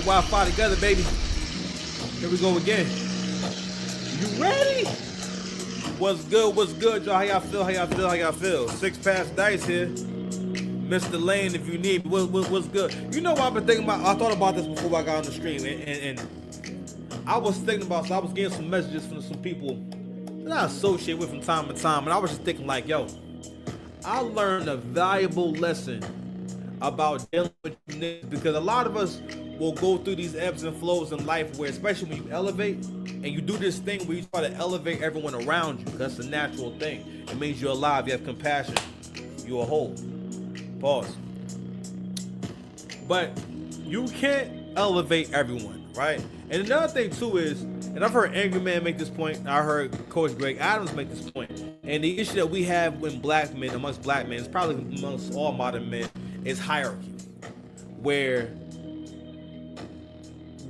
Wi-Fi together, baby. Here we go again. You ready? What's good? What's good, y'all? How y'all feel? How y'all feel? How y'all feel? Six Pass Dice here. Mr. Lane, if you need me. What's good? You know what I've been thinking about? I thought about this before I got on the stream, and I was thinking about, so I was getting some messages from some people that I associate with from time to time, and I was just thinking like, yo, I learned a valuable lesson about dealing with niggas, because a lot of us will go through these ebbs and flows in life where, especially when you elevate and you do this thing where you try to elevate everyone around you. That's a natural thing. It means you're alive, you have compassion, you're a whole. Pause. But you can't elevate everyone, right? And another thing too is, and I've heard Angry Man make this point, I heard Coach Greg Adams make this point, and the issue that we have when black men, amongst black men, it's probably amongst all modern men, is hierarchy. Where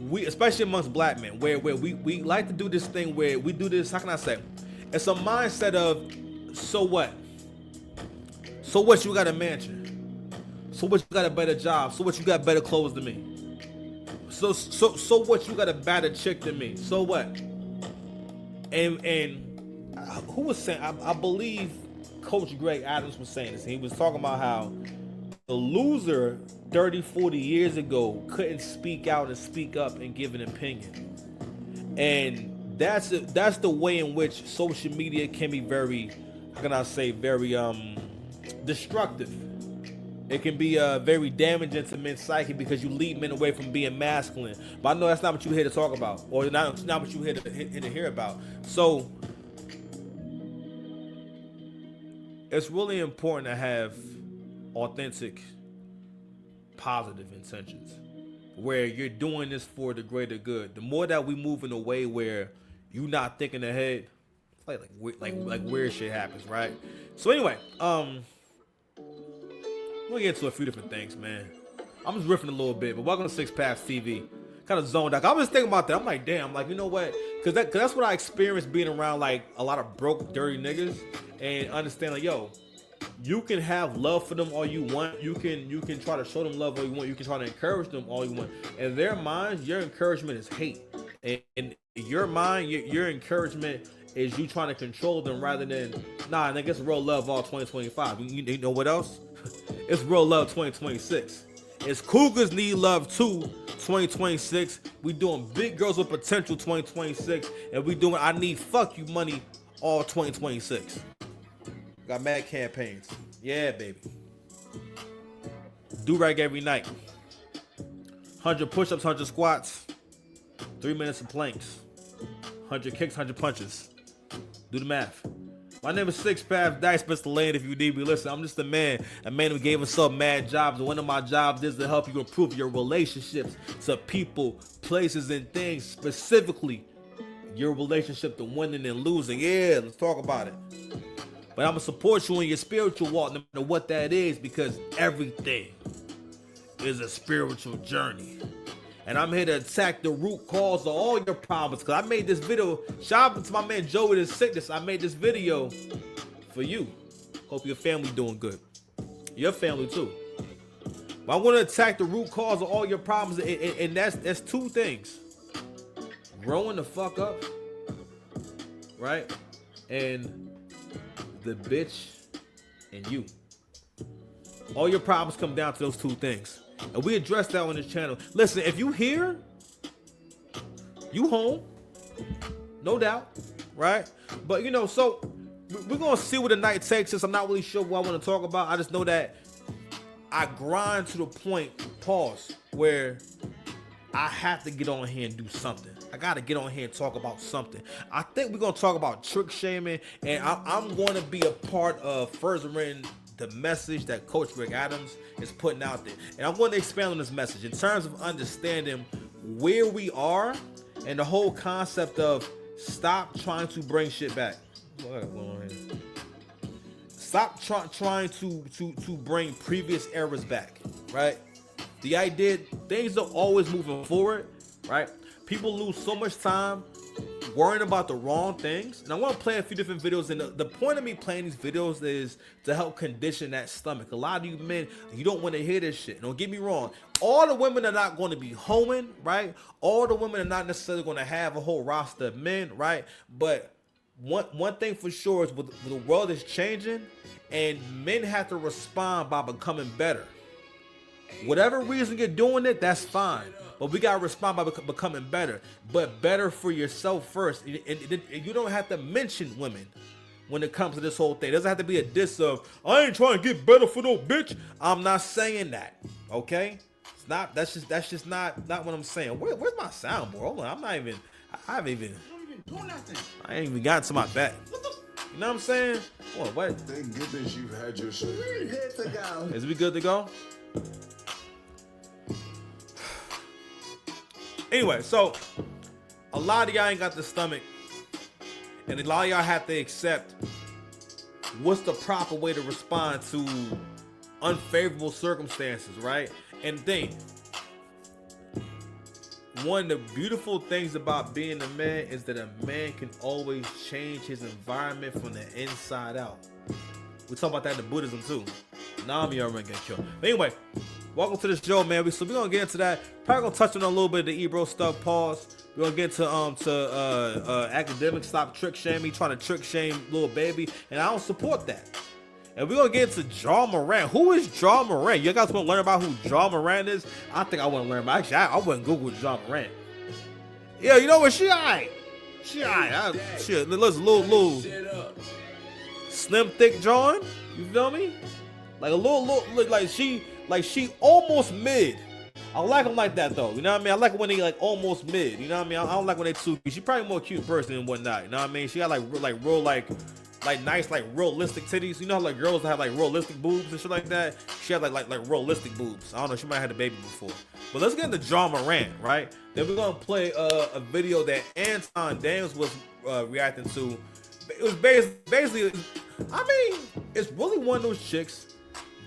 we, especially amongst black men, where we like to do this thing where we do this, how can I say? It's a mindset of, so what? So what, you got a mansion? So what, you got a better job? So what, you got better clothes than me? So what, you got a better chick than me? So what? And who was saying, I believe Coach Greg Adams was saying this. He was talking about how the loser 30, 40 years ago couldn't speak out and speak up and give an opinion. And that's the way in which social media can be very, how can I say, very destructive. It can be very damaging to men's psyche because you lead men away from being masculine. But I know that's not what you're here to talk about, or not what you're here to hear about. So it's really important to have authentic, positive intentions, where you're doing this for the greater good. The more that we move in a way where you're not thinking ahead, like weird shit happens, right? So anyway, we'll get into a few different things, man. I'm just riffing a little bit, but welcome to Six Paths TV. Kind of zoned out. I was thinking about that. I'm like, damn, like, you know what? Cause that's what I experienced being around like a lot of broke, dirty niggas, and understand like, yo, you can have love for them all you want. You can try to show them love all you want. You can try to encourage them all you want. In their minds, your encouragement is hate. And in your mind, your encouragement is you trying to control them rather than, nah, and I guess real love all 2025. You know what else? It's real love 2026. It's Cougars need love too 2026. We doing big girls with potential 2026. And we doing I need fuck you money all 2026. Got mad campaigns. Yeah, baby. Do-rag every night. 100 push-ups, 100 squats. 3 minutes of planks. 100 kicks, 100 punches. Do the math. My name is Six Paths Dice, Mr. Lane, if you need me. Listen, I'm just a man who gave himself mad jobs. And one of my jobs is to help you improve your relationships to people, places, and things. Specifically, your relationship to winning and losing. Yeah, let's talk about it. But I'm going to support you in your spiritual walk, no matter what that is, because everything is a spiritual journey. And I'm here to attack the root cause of all your problems. Because I made this video. Shout out to my man Joey with his sickness. I made this video for you. Hope your family doing good. Your family too. But I want to attack the root cause of all your problems. And that's two things. Growing the fuck up. Right? And the bitch and you. All your problems come down to those two things. And we address that on this channel. Listen, if you here, you home, no doubt, right? But you know, so we're gonna see where the night takes us. I'm not really sure what I want to talk about. I just know that I grind to the point, pause, where I have to get on here and do something. I gotta get on here and talk about something. I think we're gonna talk about trick shaming, and I'm gonna be a part of furthering the message that Coach Greg Adams is putting out there. And I'm going to expand on this message in terms of understanding where we are and the whole concept of stop trying to bring shit back. Stop trying to bring previous eras back, right? The idea, things are always moving forward, right? People lose so much time worrying about the wrong things. And I want to play a few different videos. And the point of me playing these videos is to help condition that stomach. A lot of you men, you don't want to hear this shit. Don't get me wrong. All the women are not going to be hoeing, right? All the women are not necessarily going to have a whole roster of men, right? But one thing for sure is with the world is changing, and men have to respond by becoming better. Whatever reason you're doing it, that's fine. But we gotta respond by becoming better. But better for yourself first. And you don't have to mention women when it comes to this whole thing. It doesn't have to be a diss of, I ain't trying to get better for no bitch. I'm not saying that. Okay? It's not. That's just not what I'm saying. Where's my soundboard? Hold on. I haven't even do nothing. I ain't even gotten to my back. You know what I'm saying? What? Thank goodness you've had your surgery. Good to go. Is we good to go? Anyway, so a lot of y'all ain't got the stomach, and a lot of y'all have to accept what's the proper way to respond to unfavorable circumstances, right? And think, one of the beautiful things about being a man is that a man can always change his environment from the inside out. We talk about that in Buddhism too. Nami already get killed. But anyway, welcome to the show, man. So we're gonna get into that. Probably gonna touch on a little bit of the Ebro stuff. Pause. We're gonna get to academics. Stop trick shaming, trying to trick shame little baby, and I don't support that. And we're gonna get into Ja Morant. Who is Ja Morant? You guys want to learn about who Ja Morant is? I think I want to learn about. Actually, I wouldn't Google Ja Morant. Yeah, you know what? She alright. She alright. Shit, let's little slim thick John. You feel me? Like a little like she almost mid. I like them like that though. You know what I mean? I like it when they like almost mid. You know what I mean? I don't like when they too cute. She probably more cute in person and whatnot. You know what I mean? She got like real nice like realistic titties. You know how like girls have like realistic boobs and shit like that. She had like realistic boobs. I don't know. She might have had a baby before. But let's get into Ja Morant, right? Then we're gonna play a video that Anton Daniels was reacting to. It was basically, I mean, it's really one of those chicks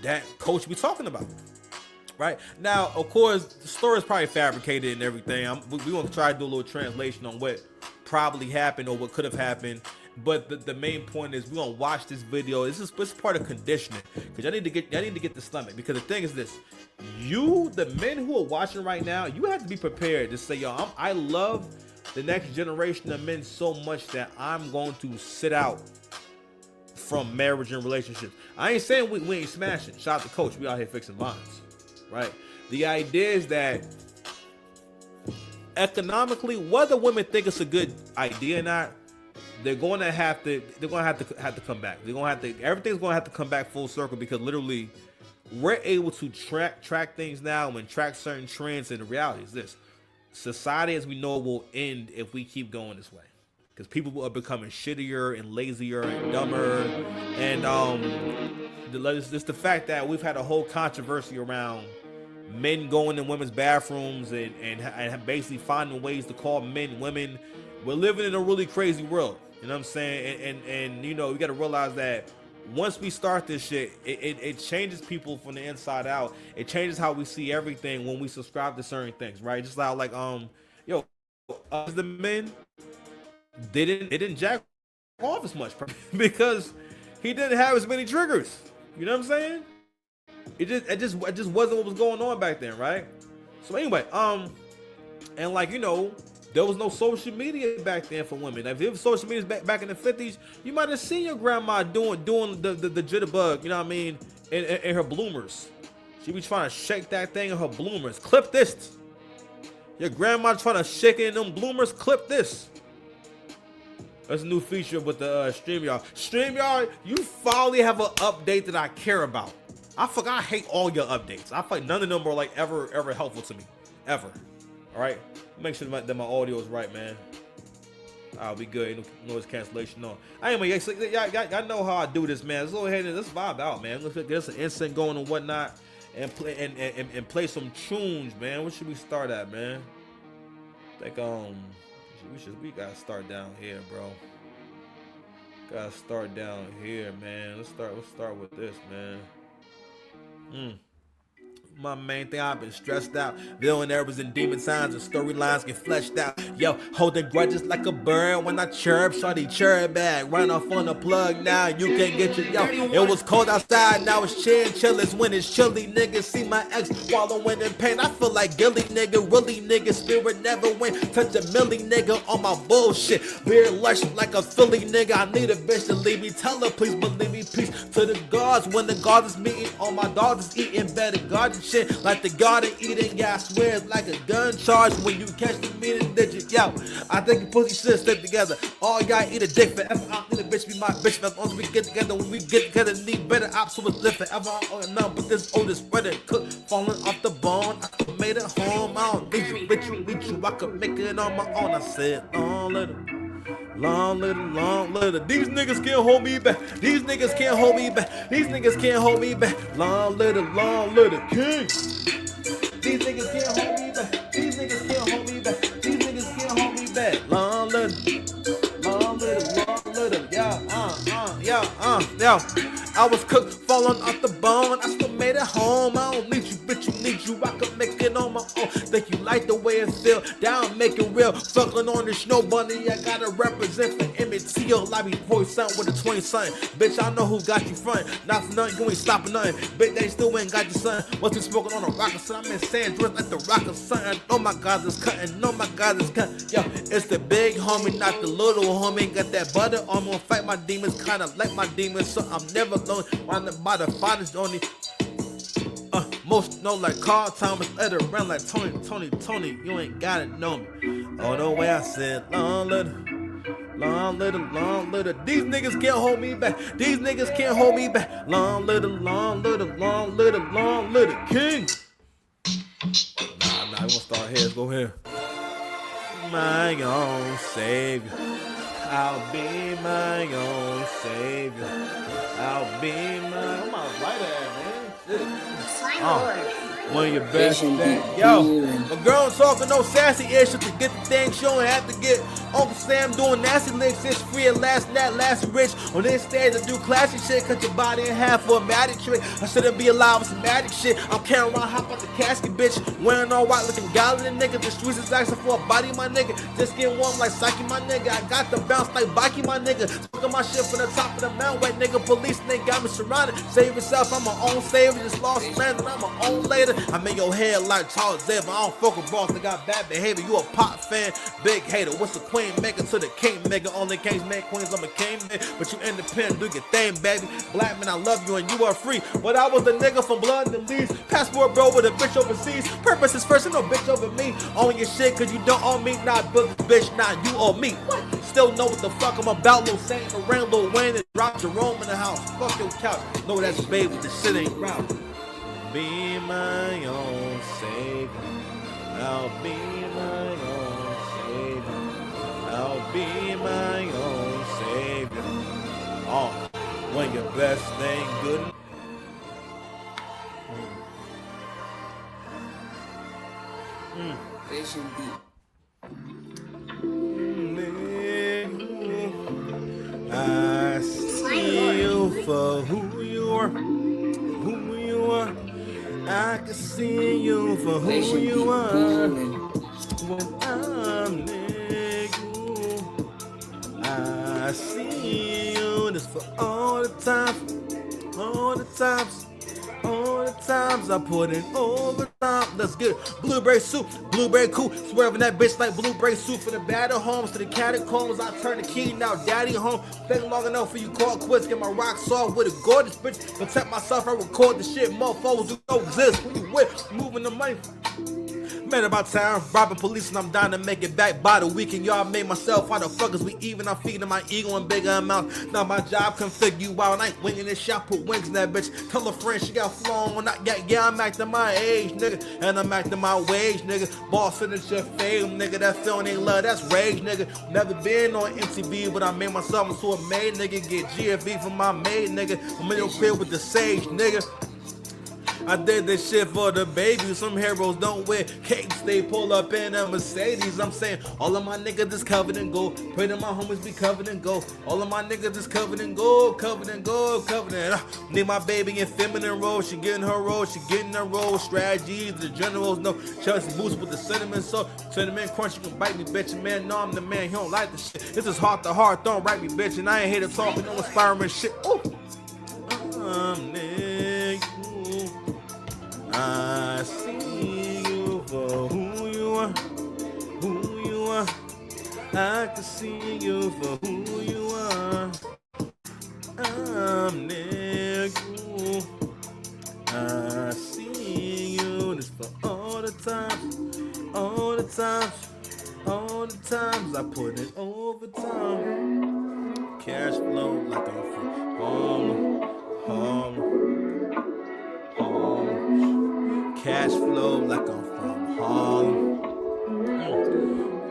that Coach be talking about, right? Now, of course, the story is probably fabricated and everything. We want to try to do a little translation on what probably happened or what could have happened. But the main point is we're gonna watch this video. This is part of conditioning, because I need to get the stomach. Because the thing is this: the men who are watching right now, you have to be prepared to say, yo, I love the next generation of men so much that I'm going to sit out from marriage and relationships. I ain't saying we ain't smashing. Shout out to Coach. We out here fixing bonds, right? The idea is that economically, whether women think it's a good idea or not, they're going to have to come back. Everything's going to have to come back full circle, because literally we're able to track things now and track certain trends. And the reality is this: society as we know it will end if we keep going this way, because people are becoming shittier and lazier and dumber. And it's the fact that we've had a whole controversy around men going in women's bathrooms and basically finding ways to call men women. We're living in a really crazy world, you know what I'm saying? And you know, we got to realize that once we start this shit, it changes people from the inside out. It changes how we see everything when we subscribe to certain things, right? Just like the men, they didn't jack off as much because he didn't have as many triggers. You know what I'm saying? It just wasn't what was going on back then, right? So anyway, and like, you know, there was no social media back then for women. If there was social media back in the 50s, you might have seen your grandma doing the jitterbug, you know what I mean, in her bloomers. She be trying to shake that thing in her bloomers. Clip this. Your grandma trying to shake it in them bloomers. Clip this. That's a new feature with the StreamYard. StreamYard, you finally have an update that I care about. I hate all your updates. I feel like none of them are like ever helpful to me. Ever. All right? Make sure that my audio is right, man. I'll be good. Ain't no noise cancellation on. Anyway, y'all know how I do this, man. Let's go ahead and let's vibe out, man. Let's get some incense going and whatnot, and play some tunes, man. What should we start at, man? I think we gotta start down here, bro. Gotta start down here, man. Let's start with this, man. My main thing, I've been stressed out. Villain errors and demon signs and storylines get fleshed out. Yo, holding grudges like a bird when I chirp. Shawty chirp back, run off on the plug now. You can't get your yo. It was cold outside, now it's chill. It's when it's chilly. Niggas see my ex wallowing in pain. I feel like Gilly, nigga. Really, nigga. Spirit never win. Touch a milli, nigga, on my bullshit. Beard lush like a Philly, nigga. I need a bitch to leave me. Tell her, please believe me. Peace to the gods when the God is meeting. All my dogs is eating better garden shit. Like the garden eating, yeah, I swear it's like a gun charge when you catch the meaning digit. Yo, I think you pussy should stick together. All y'all eat a dick forever. I need a bitch be my bitch. As long as we get together, when we get together, need better ops so it's live forever. I don't know, but this oldest brother cook falling off the bone. I could made it home. I don't need you, bitch, you need you. I could make it on my own. I said, long little. Long little. These niggas can't hold me back. These niggas can't hold me back. These niggas can't hold me back. Long little king. These niggas can't hold me back. These niggas can't hold me back. These niggas can't hold me back. Long little. Yo. I was cooked, falling off the bone. I still made it home. I don't need you, bitch, you need you. I could make it on my own. Think you like the way it feel? Down, make it real. Fucking on the snow bunny. I gotta represent for MTO. Like me voice something with a 20 son. Bitch, I know who got you front. Not for nothing, you ain't stopping nothing. Bitch, they still ain't got you son. What's you smoking on a rocket son? I'm in San Andreas like the rocket son. Oh my God, it's cutting. Oh my God, it's cutting. Yo, it's the big homie, not the little homie. Got that butter. I'm gonna fight my demons, kinda like my demons. So I'm never alone. By the finest only. Most know like Carl Thomas, let it run like Tony. You ain't gotta know me. Oh, the way I said, long little. These niggas can't hold me back. These niggas can't hold me back. Long little king. Nah, we gonna start here. Let's go here. My own savior. I'll be my own savior. I'll be my. I'm out right at, man. One of your best things. Yo, a girl talking no sassy ish to get the thing showing. Have to get Uncle Sam doing nasty licks. It's free at last rich. On this stage, I do classy shit. Cut your body in half for a magic trick. I shouldn't be alive with some magic shit. I'm carrying around, hop out the casket, bitch. Wearing all white, looking gallant, nigga. The streets is asking for a body, my nigga. Just get warm like Psyche, my nigga. I got the bounce like Baki, my nigga. Smoking my shit from the top of the mountain, white nigga. Police, nigga, got me surrounded. Save yourself, I'm my own savior. Just lost man, and I'm my own later. I'm in your head like Charles Xavier. I don't fuck with bros that got bad behavior. You a pop fan, big hater. What's the queen maker to the king maker? Only kings make queens, I'm a king man. But you independent, do your thing, baby. Black man, I love you and you are free. But I was the nigga from blood and the leaves. Passport bro with a bitch overseas. Purpose is first, and no bitch over me. Own your shit cause you don't own me. Not build this bitch, not you owe me. Still know what the fuck I'm about. Lil Saint, around Lil Wayne, and drop Jerome in the house. Fuck your couch. No, that's baby, the shit ain't round. Be my own savior. I'll be my own savior. I'll be my own savior. Oh, when your best thing good. I see you for who you are. Who you are. I can see you for who you are. When I'm near you, I see you. This for all the times I put in overtime. Let's get it. Blueberry soup, blueberry cool. Swerving that bitch like blueberry soup. From the battle homes to the catacombs, I turn the key, now daddy home. Been long enough for you call quits. Get my rocks off with a gorgeous bitch. Protect myself, I record the shit. Motherfuckers who don't exist. Who you with? Moving the money. Man about town, robbing police, and I'm down to make it back by the weekend. Y'all made myself, how the fuckers we even? I'm feeding my ego in bigger amounts. Now my job can figure you out. I ain't winging this shit, I put wings in that bitch. Tell a friend she got flown when I got, yeah, I'm acting my age, nigga. And I'm acting my wage, nigga. Boss finish your fame, nigga. That feeling ain't love, that's rage, nigga. Never been on MTV, but I made myself into a maid, nigga. Get GFV from my maid, nigga. I'm in your crib with the sage, nigga. I did this shit for the baby. Some heroes don't wear capes, they pull up in a Mercedes. I'm saying all of my niggas is covered in gold. Pray that my homies be covered in gold. All of my niggas is covered in gold, covered in gold, covered in. Need my baby in feminine role. She getting her role, she getting her role. Strategies, the generals know. Chelsea boost with the cinnamon so cinnamon crunch. You can bite me, bitch. Man, no, I'm the man. He don't like the shit. This is heart to heart. Don't write me, bitch. And I ain't here to talk with no inspiring shit. Ooh. I see you for who you are, who you are. I can see you for who you are. I'm near you. I see you. This for all the times, all the times, all the times I put in overtime. Cash flow like I'm from home, home. Cash flow like I'm from Harlem.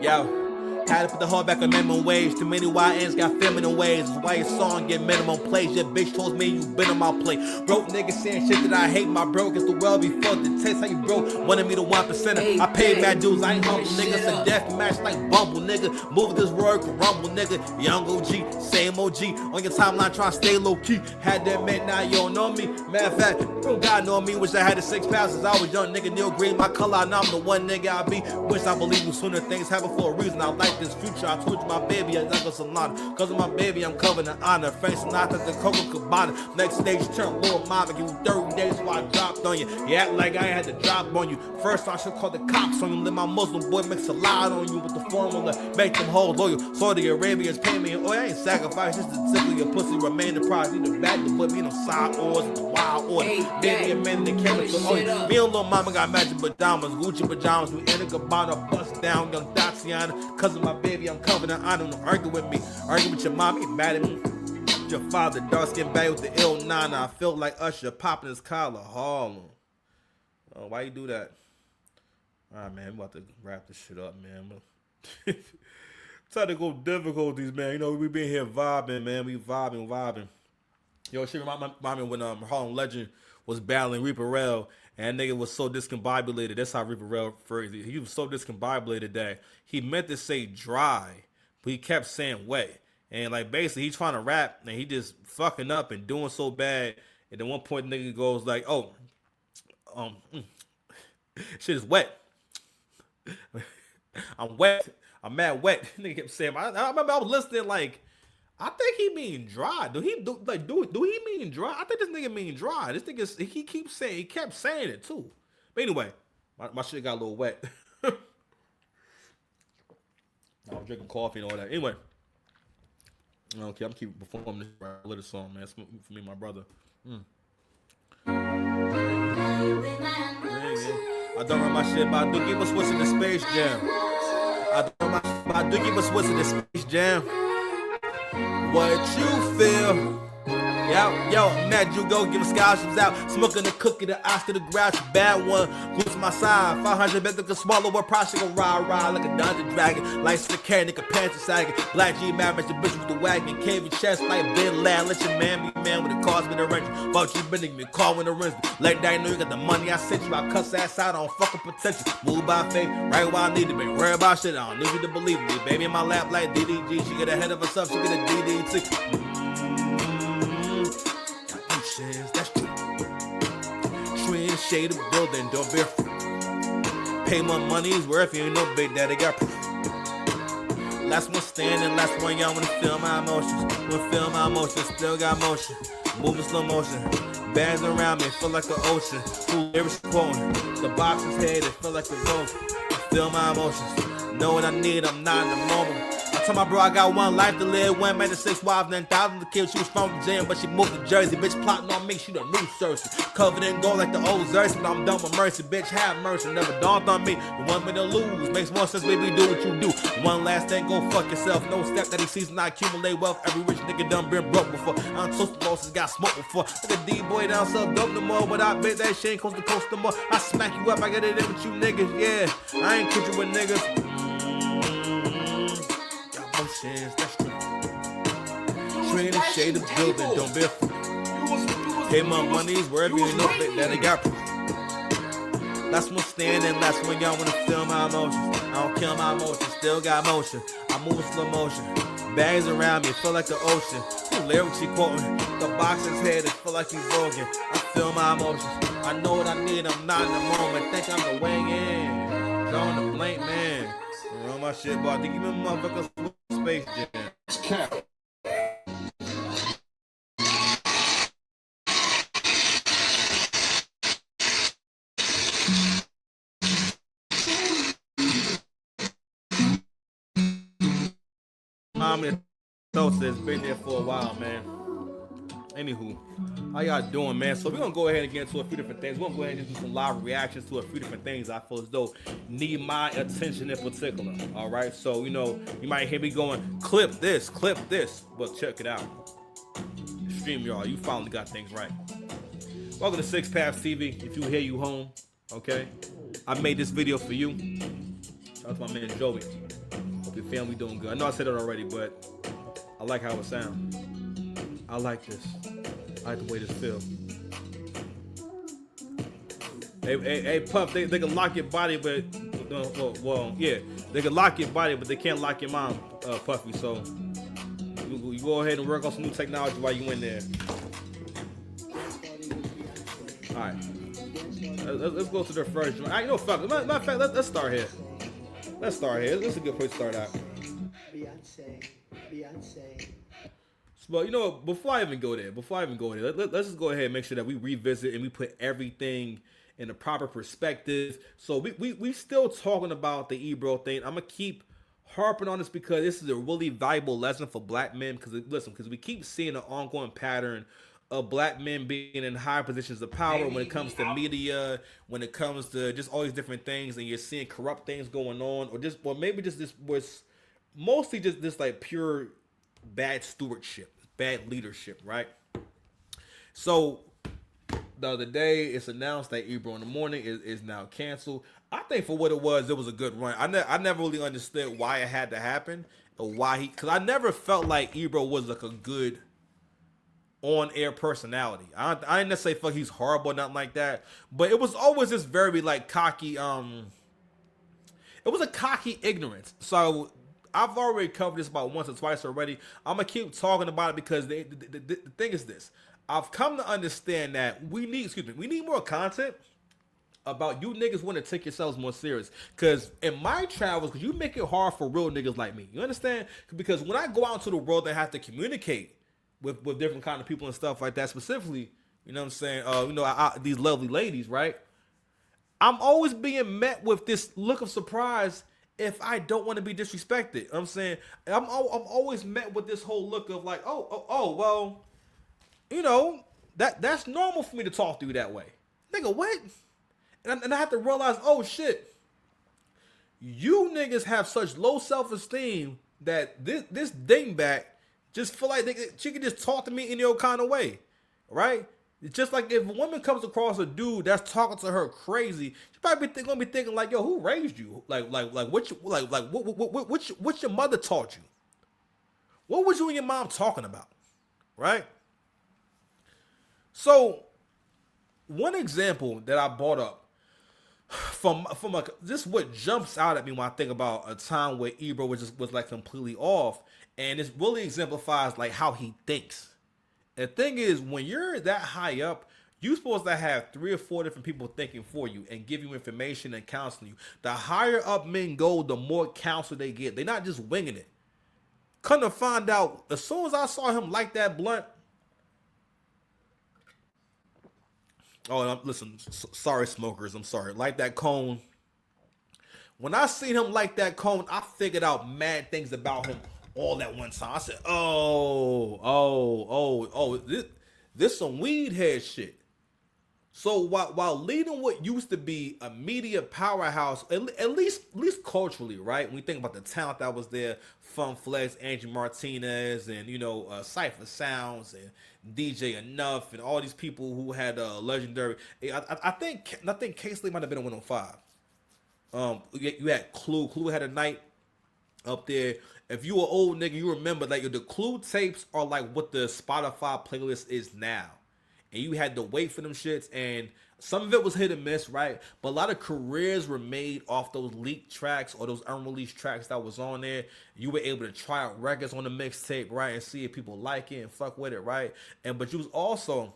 Yo. Had to put the whole back on minimum wage. Too many YNs got feminine ways. That's why your song get minimum plays. Your bitch told me you been on my plate. Broke niggas saying shit that I hate. My bro gets the world be fucked. It tastes how you broke. Wanted me to 1%. I paid mad dues. I ain't humble niggas. A death match like Bumble nigga. Move this word can rumble nigga. Young OG, same OG. On your timeline trying to stay low key. Had that man, now you don't know me. Matter of fact, don't God know me. Wish I had the 6 pounds since I was young nigga. Neil Green, my color. I know I'm the one nigga I be. Wish I believe in sooner things happen for a reason. I like this future. I told you my baby, I never Solana. Cause of my baby, I'm covered in honor. Frank Sinatra, the Coca Cabana. Next stage, turn little mama. Give you 30 days before I dropped on you. You act like I ain't had to drop on you. First, I should call the cops on you. Let my Muslim boy mix a lot on you with the formula. Make them hold loyal. Saudi Arabians pay me. Oh, I ain't sacrifice. Just to tickle your pussy. Remain the prize. Need to back the put me in them side oars with the wild order. Baby, a man in the camera. So, oh, me and little mama got magic pajamas. Gucci pajamas. We in a cabana. Bust down. Young Tatiana. Cause of my baby, I'm covered in honor. Don't argue with me. Argue with your mom. Get mad at me. Your father, dark skin bag with the ill nana. I felt like Usher popping his collar. Harlem. Oh, why you do that? Alright, man. I'm about to wrap this shit up, man. Technical difficulties, man. You know, we been here vibing, man. We vibing. Yo, shit remind me when Harlem Legend was battling Reaper Rell, and that nigga was so discombobulated. That's how Reaper Rell phrased it. He was so discombobulated that he meant to say dry, but he kept saying wet. And like basically he's trying to rap and he just fucking up and doing so bad. And at one point the nigga goes like, oh, shit is wet. I'm wet. I'm mad wet. Nigga kept saying, I remember I was listening like, I think he mean dry. Do he mean dry? I think this nigga mean dry. This nigga, he kept saying it too. But anyway, my shit got a little wet. I was drinking coffee and all that. Anyway. Okay, I'm keeping performing this little song, man. It's for me and my brother. I don't know my shit, but I do keep a switch in the Space Jam. I don't know my shit, but I do keep a switch in the Space Jam. What you feel? Yo, mad you go giving scholarships out. Smoking the cookie, the Oscar, the grouch, bad one. Goose to my side, 500 bet that can swallow a project, go ride like a dungeon dragon. Lights the carry, nigga pants sagging. Black G man, match the bitch with the wagon. Cave your chest like Ben Lad. Let your man be man with the cars with the wrench. Fuck you, bending me, call with the wrench. Late night, know you got the money I sent you. I cuss ass out on fucking potential. Move by faith, right where I need to be. Worry about shit, I don't need you to believe me. Baby in my lap like DDG. She get ahead of herself, she get a DDT. That's true. Trend shade of building, don't be afraid. Pay my money's worth, you ain't no big daddy got proof. Last one standing, last one y'all wanna feel my emotions. Wanna feel my emotions, still got motion. Moving slow motion. Bands around me, feel like an ocean. Two lyrics quoting. The box is headed, feel like a rope. Feel my emotions. Know what I need, I'm not in the moment. I told my bro I got one life to live. One man to 6 wives, 9,000 to kill. She was from the gym, but she moved to Jersey. Bitch plotting on me, she the new Cersei. Covered in gold like the old Cersei, but I'm done with mercy. Bitch, have mercy, never dawned on me. You want me to lose, makes more sense, baby, do what you do. One last thing, go fuck yourself. No step that he sees and I accumulate wealth. Every rich nigga done been broke before. I'm toasted losses, got smoked before. Like a D-boy down south, dope no more. But I bet that shit ain't coast to coast no more. I smack you up, I get it in with you niggas, yeah. I ain't kidding with niggas. That's true. Trend and shade of building, don't be afraid. Pay my money's wherever you know that they got proof. That's when standing, that's when y'all wanna feel my emotions. I don't kill my emotions, still got motion. I move in slow motion. Bags around me, feel like the ocean. The lyrics she quoting, the boxer's head, it feel like he's voguing. I feel my emotions. I know what I need, I'm not in the moment. Think I'm the weighing in. Drawing the blank man. Run my shit, boy. I think even motherfuckers with Space Jam. How many thoughts has been there for a while, man? Anywho, how y'all doing, man? So we're gonna go ahead and get into a few different things. We're gonna go ahead and do some live reactions to a few different things I feel as though need my attention in particular. All right, so you might hear me going, clip this, but check it out. Stream y'all, you finally got things right. Welcome to Six Paths TV. If you hear you home, okay? I made this video for you. Shout out to my man Joey. Hope your family doing good. I know I said it already, but I like how it sounds. I like this. I like the way this feels. Hey, Puff, they can lock your body, but yeah, they can lock your body, but they can't lock your mind, Puffy. So you go ahead and work on some new technology while you in there. All right, let's go to the first one. You know, fuck. Matter of fact, let's start here. Let's start here. This is a good place to start out. Beyonce. But before I even go there, let's just go ahead and make sure that we revisit and we put everything in the proper perspective. So we still talking about the Ebro thing. I'm gonna keep harping on this because this is a really valuable lesson for black men. Because we keep seeing an ongoing pattern of black men being in high positions of power when it comes to media, when it comes to just all these different things, and you're seeing corrupt things going on, or maybe just this was mostly just this like pure bad stewardship, bad leadership, right? So the other day it's announced that Ebro in the Morning is now canceled. I think for what it was a good run. I never really understood why it had to happen, or why because I never felt like Ebro was like a good on-air personality. I didn't necessarily feel like he's horrible or nothing like that, but it was always this very like cocky, it was a cocky ignorance. So I've already covered this about once or twice already. I'm gonna keep talking about it because the thing is this: I've come to understand that we need more content about you niggas want to take yourselves more serious. Because in my travels, because you make it hard for real niggas like me. You understand? Because when I go out into the world and have to communicate with different kind of people and stuff like that, specifically, you know what I'm saying? These lovely ladies, right? I'm always being met with this look of surprise if I don't want to be disrespected. You know what I'm saying? I'm always met with this whole look of like, well, that's normal for me to talk to you that way. Nigga, what? And I have to realize, oh shit, you niggas have such low self-esteem that this dingbat just feel like she can just talk to me any old kind of way, right? It's just like if a woman comes across a dude that's talking to her crazy, she probably gonna be thinking like, yo, who raised you? What your mother taught you? What was you and your mom talking about, right? So one example that I brought up from this what jumps out at me when I think about a time where Ebro was like completely off, and it really exemplifies like how he thinks. The thing is, when you're that high up, you're supposed to have 3 or 4 different people thinking for you and give you information and counseling you. The higher up men go, the more counsel they get. They're not just winging it. Come to find out, as soon as I saw him light that blunt, listen, sorry smokers, I'm sorry, light that cone. When I seen him light that cone, I figured out mad things about him all at one time. I said, this some weed head shit. So while leading what used to be a media powerhouse, at least culturally, right? When we think about the talent that was there, Fun Flex, Angie Martinez, and Cypher Sounds and DJ Enough, and all these people who had legendary. I think K-Slate might have been a 105. You had Clue. Clue had a night up there. If you were old nigga, you remember like the Clue tapes are like what the Spotify playlist is now. and you had to wait for them shits, and some of it was hit and miss, right? But a lot of careers were made off those leaked tracks or those unreleased tracks that was on there. You were able to try out records on the mixtape, right, and see if people like it and fuck with it, right? And but you was also,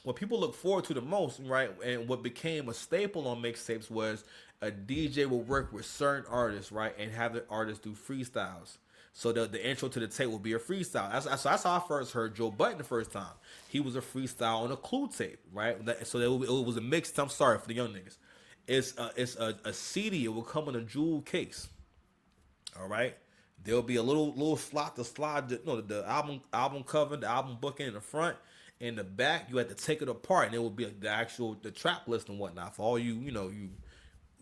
what people look forward to the most, right, and what became a staple on mixtapes was a DJ will work with certain artists, right, and have the artists do freestyles. So the intro to the tape will be a freestyle. That's how I first heard Joe Budden the first time. He was a freestyle on a Clue tape, right? So it was a mixed. I'm sorry for the young niggas. It's a CD. It will come in a jewel case. All right. There'll be a little slot to slide the album cover, the album book in the front. In the back, you had to take it apart, and it would be the trap list and whatnot for all you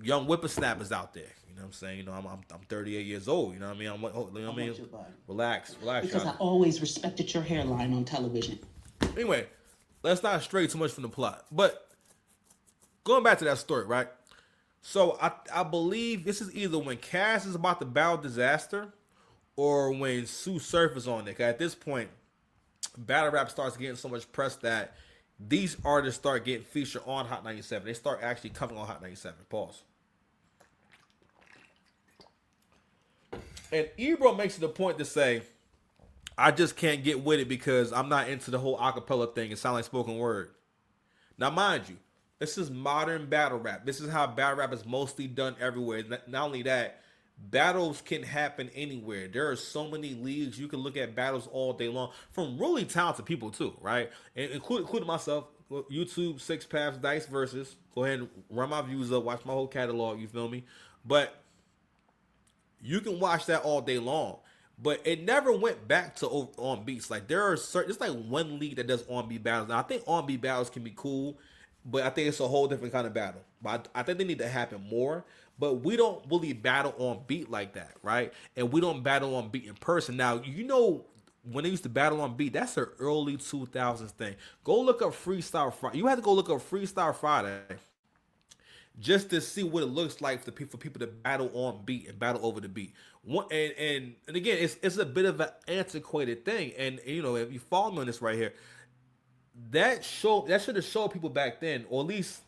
young whippersnappers out there. You know what I'm saying? You know, I'm 38 years old. You know what I mean? You know what I mean? Relax. Because I always respected your hairline on television. Anyway, let's not stray too much from the plot. But going back to that story, right? So I believe this is either when Cass is about to battle disaster, or when Sue Surf is on it. 'Cause at this point, battle rap starts getting so much press that these artists start getting featured on Hot 97. They start actually coming on Hot 97. Pause. And Ebro makes it a point to say, I just can't get with it because I'm not into the whole acapella thing. It sounds like spoken word. Now, mind you, this is modern battle rap. This is how battle rap is mostly done everywhere. Not only that, battles can happen anywhere. There are so many leagues. You can look at battles all day long from really talented people too, right? And including myself. YouTube, Six Paths, Dice versus. Go ahead and run my views up. Watch my whole catalog. You feel me? But you can watch that all day long. But it never went back to on beats. Like there are certain, it's like one league that does on beat battles. Now I think on beat battles can be cool, but I think it's a whole different kind of battle. But I think they need to happen more. But we don't really battle on beat like that, right? And we don't battle on beat in person. Now, you know, when they used to battle on beat, that's an early 2000s thing. Go look up Freestyle Friday. You have to go look up Freestyle Friday just to see what it looks like for people to battle on beat and battle over the beat. And again, it's a bit of an antiquated thing. And you know, if you follow me on this right here, that should have showed people back then, or at least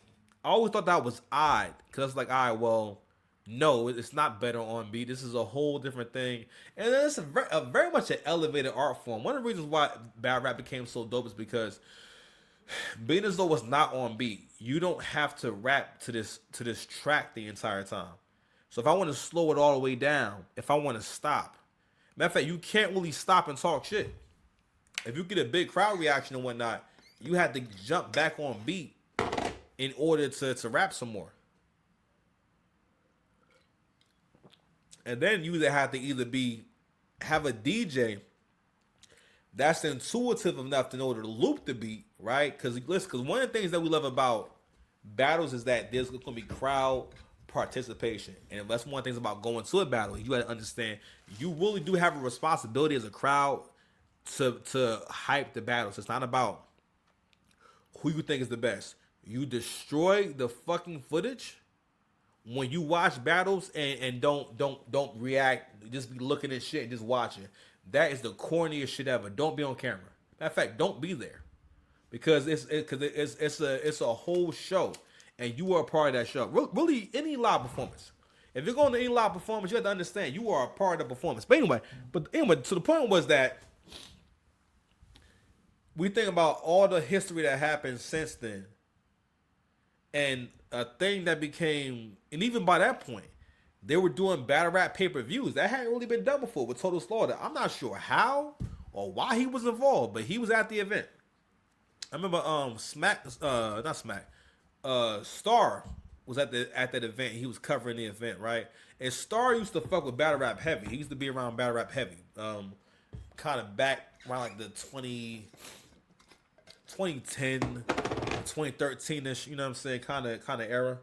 I always thought that was odd, because it's like, all right, well, no, it's not better on beat. This is a whole different thing, and it's a very much an elevated art form. One of the reasons why battle rap became so dope is because being as though it's not on beat, you don't have to rap to this track the entire time. So if I want to slow it all the way down, if I want to stop, matter of fact, you can't really stop and talk shit. If you get a big crowd reaction and whatnot, you have to jump back on beat in order to rap some more. And then you have to have a DJ that's intuitive enough to know to loop the beat, right? Because one of the things that we love about battles is that there's going to be crowd participation. And that's one of the things about going to a battle. You got to understand, you really do have a responsibility as a crowd to hype the battles. It's not about who you think is the best. You destroy the fucking footage when you watch battles and don't react. Just be looking at shit and just watching. That is the corniest shit ever. Don't be on camera. Matter of fact, don't be there, because it's a whole show, and you are a part of that show. Really, any live performance. If you're going to any live performance, you have to understand you are a part of the performance. But anyway, so the point was that we think about all the history that happened since then, and a thing that became, and even by that point, they were doing battle rap pay-per-views. That hadn't really been done before with Total Slaughter. I'm not sure how or why he was involved, but he was at the event. I remember Star was at that event. He was covering the event, right? And Star used to fuck with battle rap heavy. He used to be around battle rap heavy. Kind of back around like the 2010, 2013-ish, you know what I'm saying, kind of era.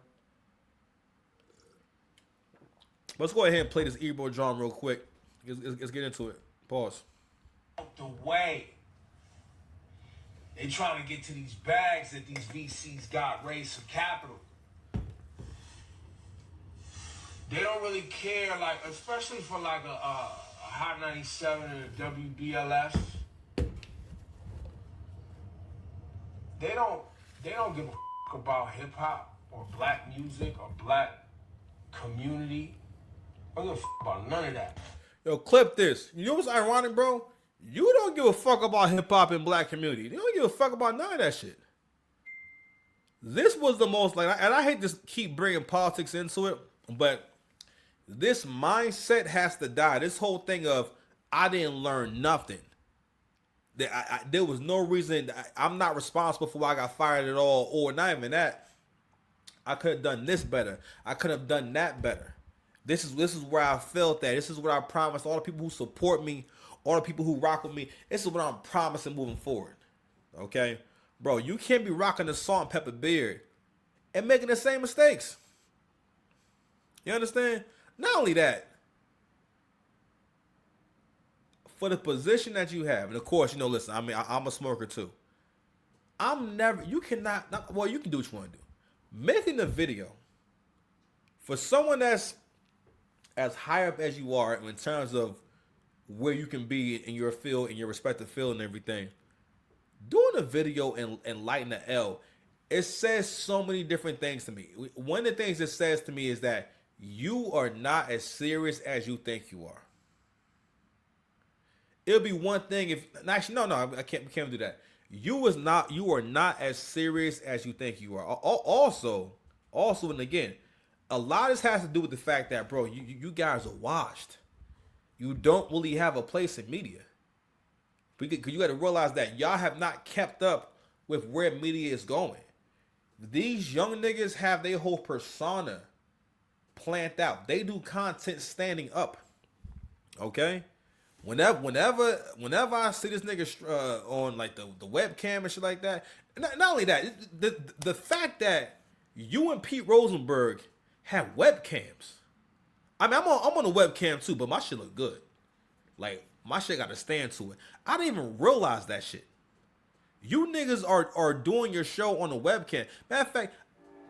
Let's go ahead and play this Ebro drum real quick. Let's get into it. Pause. The way they trying to get to these bags that these VCs got raised for capital. They don't really care, like, especially for like a Hot 97 and a WBLS. they don't give a about hip hop or black music or black community. I don't give a about none of that. Yo, clip this. You know what's ironic, bro? You don't give a fuck about hip hop and black community. You don't give a fuck about none of that shit. This was the most like, and I hate to keep bringing politics into it, but this mindset has to die. This whole thing of I didn't learn nothing. There was no reason. I'm not responsible for why I got fired at all, or not even that. I could have done this better. I could have done that better. This is where I felt that. This is what I promised all the people who support me, all the people who rock with me. This is what I'm promising moving forward. Okay, bro, you can't be rocking the salt and pepper beard and making the same mistakes. You understand? Not only that, for the position that you have, and of course, you know, listen, I mean, I'm a smoker too. You cannot, well, you can do what you want to do. Making a video for someone that's as high up as you are in terms of where you can be in your field, in your respective field and everything, doing a video and lighting the L, it says so many different things to me. One of the things it says to me is that you are not as serious as you think you are. It'll be one thing if actually no, we can't do that. You are not as serious as you think you are. Also, and again, a lot of this has to do with the fact that, bro, you guys are washed. You don't really have a place in media. Because you got to realize that y'all have not kept up with where media is going. These young niggas have their whole persona planned out. They do content standing up. Okay? Whenever I see this nigga on like the webcam and shit like that, not only that, the fact that you and Pete Rosenberg have webcams. I mean, I'm on a webcam too, but my shit look good. Like my shit got to stand to it. I didn't even realize that shit. You niggas are doing your show on a webcam. Matter of fact,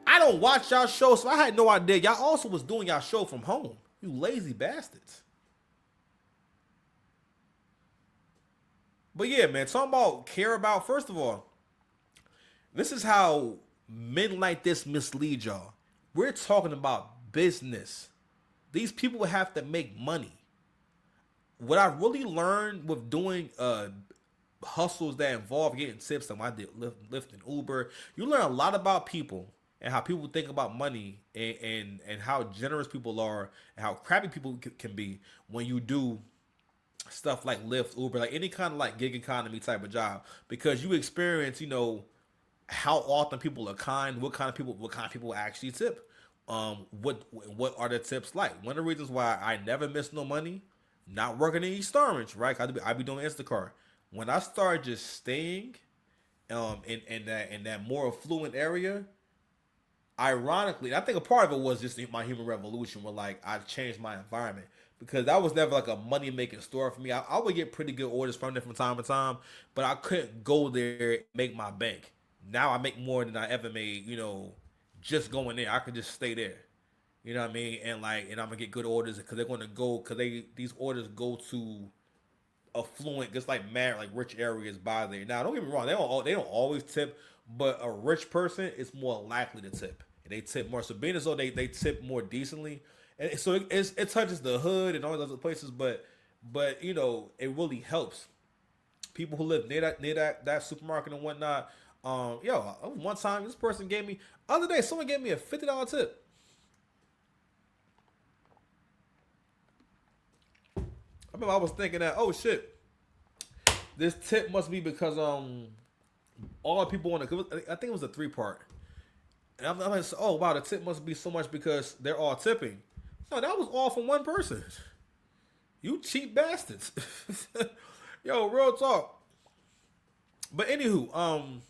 I don't watch y'all show, so I had no idea y'all also was doing y'all show from home. You lazy bastards. But yeah, man, talking about care about, first of all, this is how men like this mislead y'all. We're talking about business. These people have to make money. What I really learned with doing hustles that involve getting tips, like I did Lyft and Uber, you learn a lot about people and how people think about money and how generous people are and how crappy people can be when you do stuff like Lyft, Uber, like any kind of like gig economy type of job, because you experience, you know, how often people are kind, what kind of people actually tip, what are the tips like. One of the reasons why I never miss no money, not working in East Orange, right? I be doing Instacart. When I started just staying, in that more affluent area, ironically, I think a part of it was just my human revolution, where like I changed my environment. Because that was never like a money making store for me. I would get pretty good orders from them from time to time, but I couldn't go there and make my bank. Now I make more than I ever made, you know, just going there. I could just stay there. You know what I mean? And I'm gonna get good orders because they're gonna go, these orders go to affluent, just like mad, like rich areas by there. Now don't get me wrong, they don't always tip, but a rich person is more likely to tip. And they tip more. So being as though they tip more decently. And so it touches the hood and all those other places, but you know, it really helps people who live near that supermarket and whatnot. One time this person gave me, other day someone gave me a $50 tip. I remember I was thinking that, oh shit, this tip must be because all the people on it, I think it was a 3-part. And I'm like, oh wow, the tip must be so much because they're all tipping. No, that was all from one person. You cheap bastards. Yo, real talk. But anywho,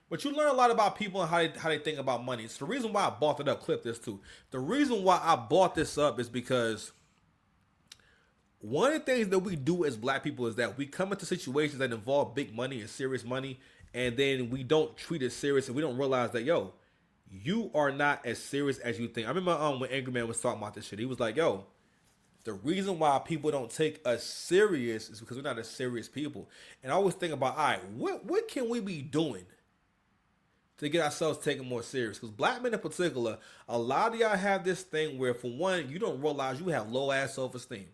but you learn a lot about people and how they think about money. It's the reason why I bought it up. Clip this too. The reason why I bought this up is because one of the things that we do as black people is that we come into situations that involve big money and serious money, and then we don't treat it serious, and we don't realize that, yo, you are not as serious as you think. I remember when Angry Man was talking about this shit. He was like, yo, the reason why people don't take us serious is because we're not as serious people. And I always think about, all right, what can we be doing to get ourselves taken more serious. Because black men in particular, a lot of y'all have this thing where, for one, you don't realize you have low ass self esteem,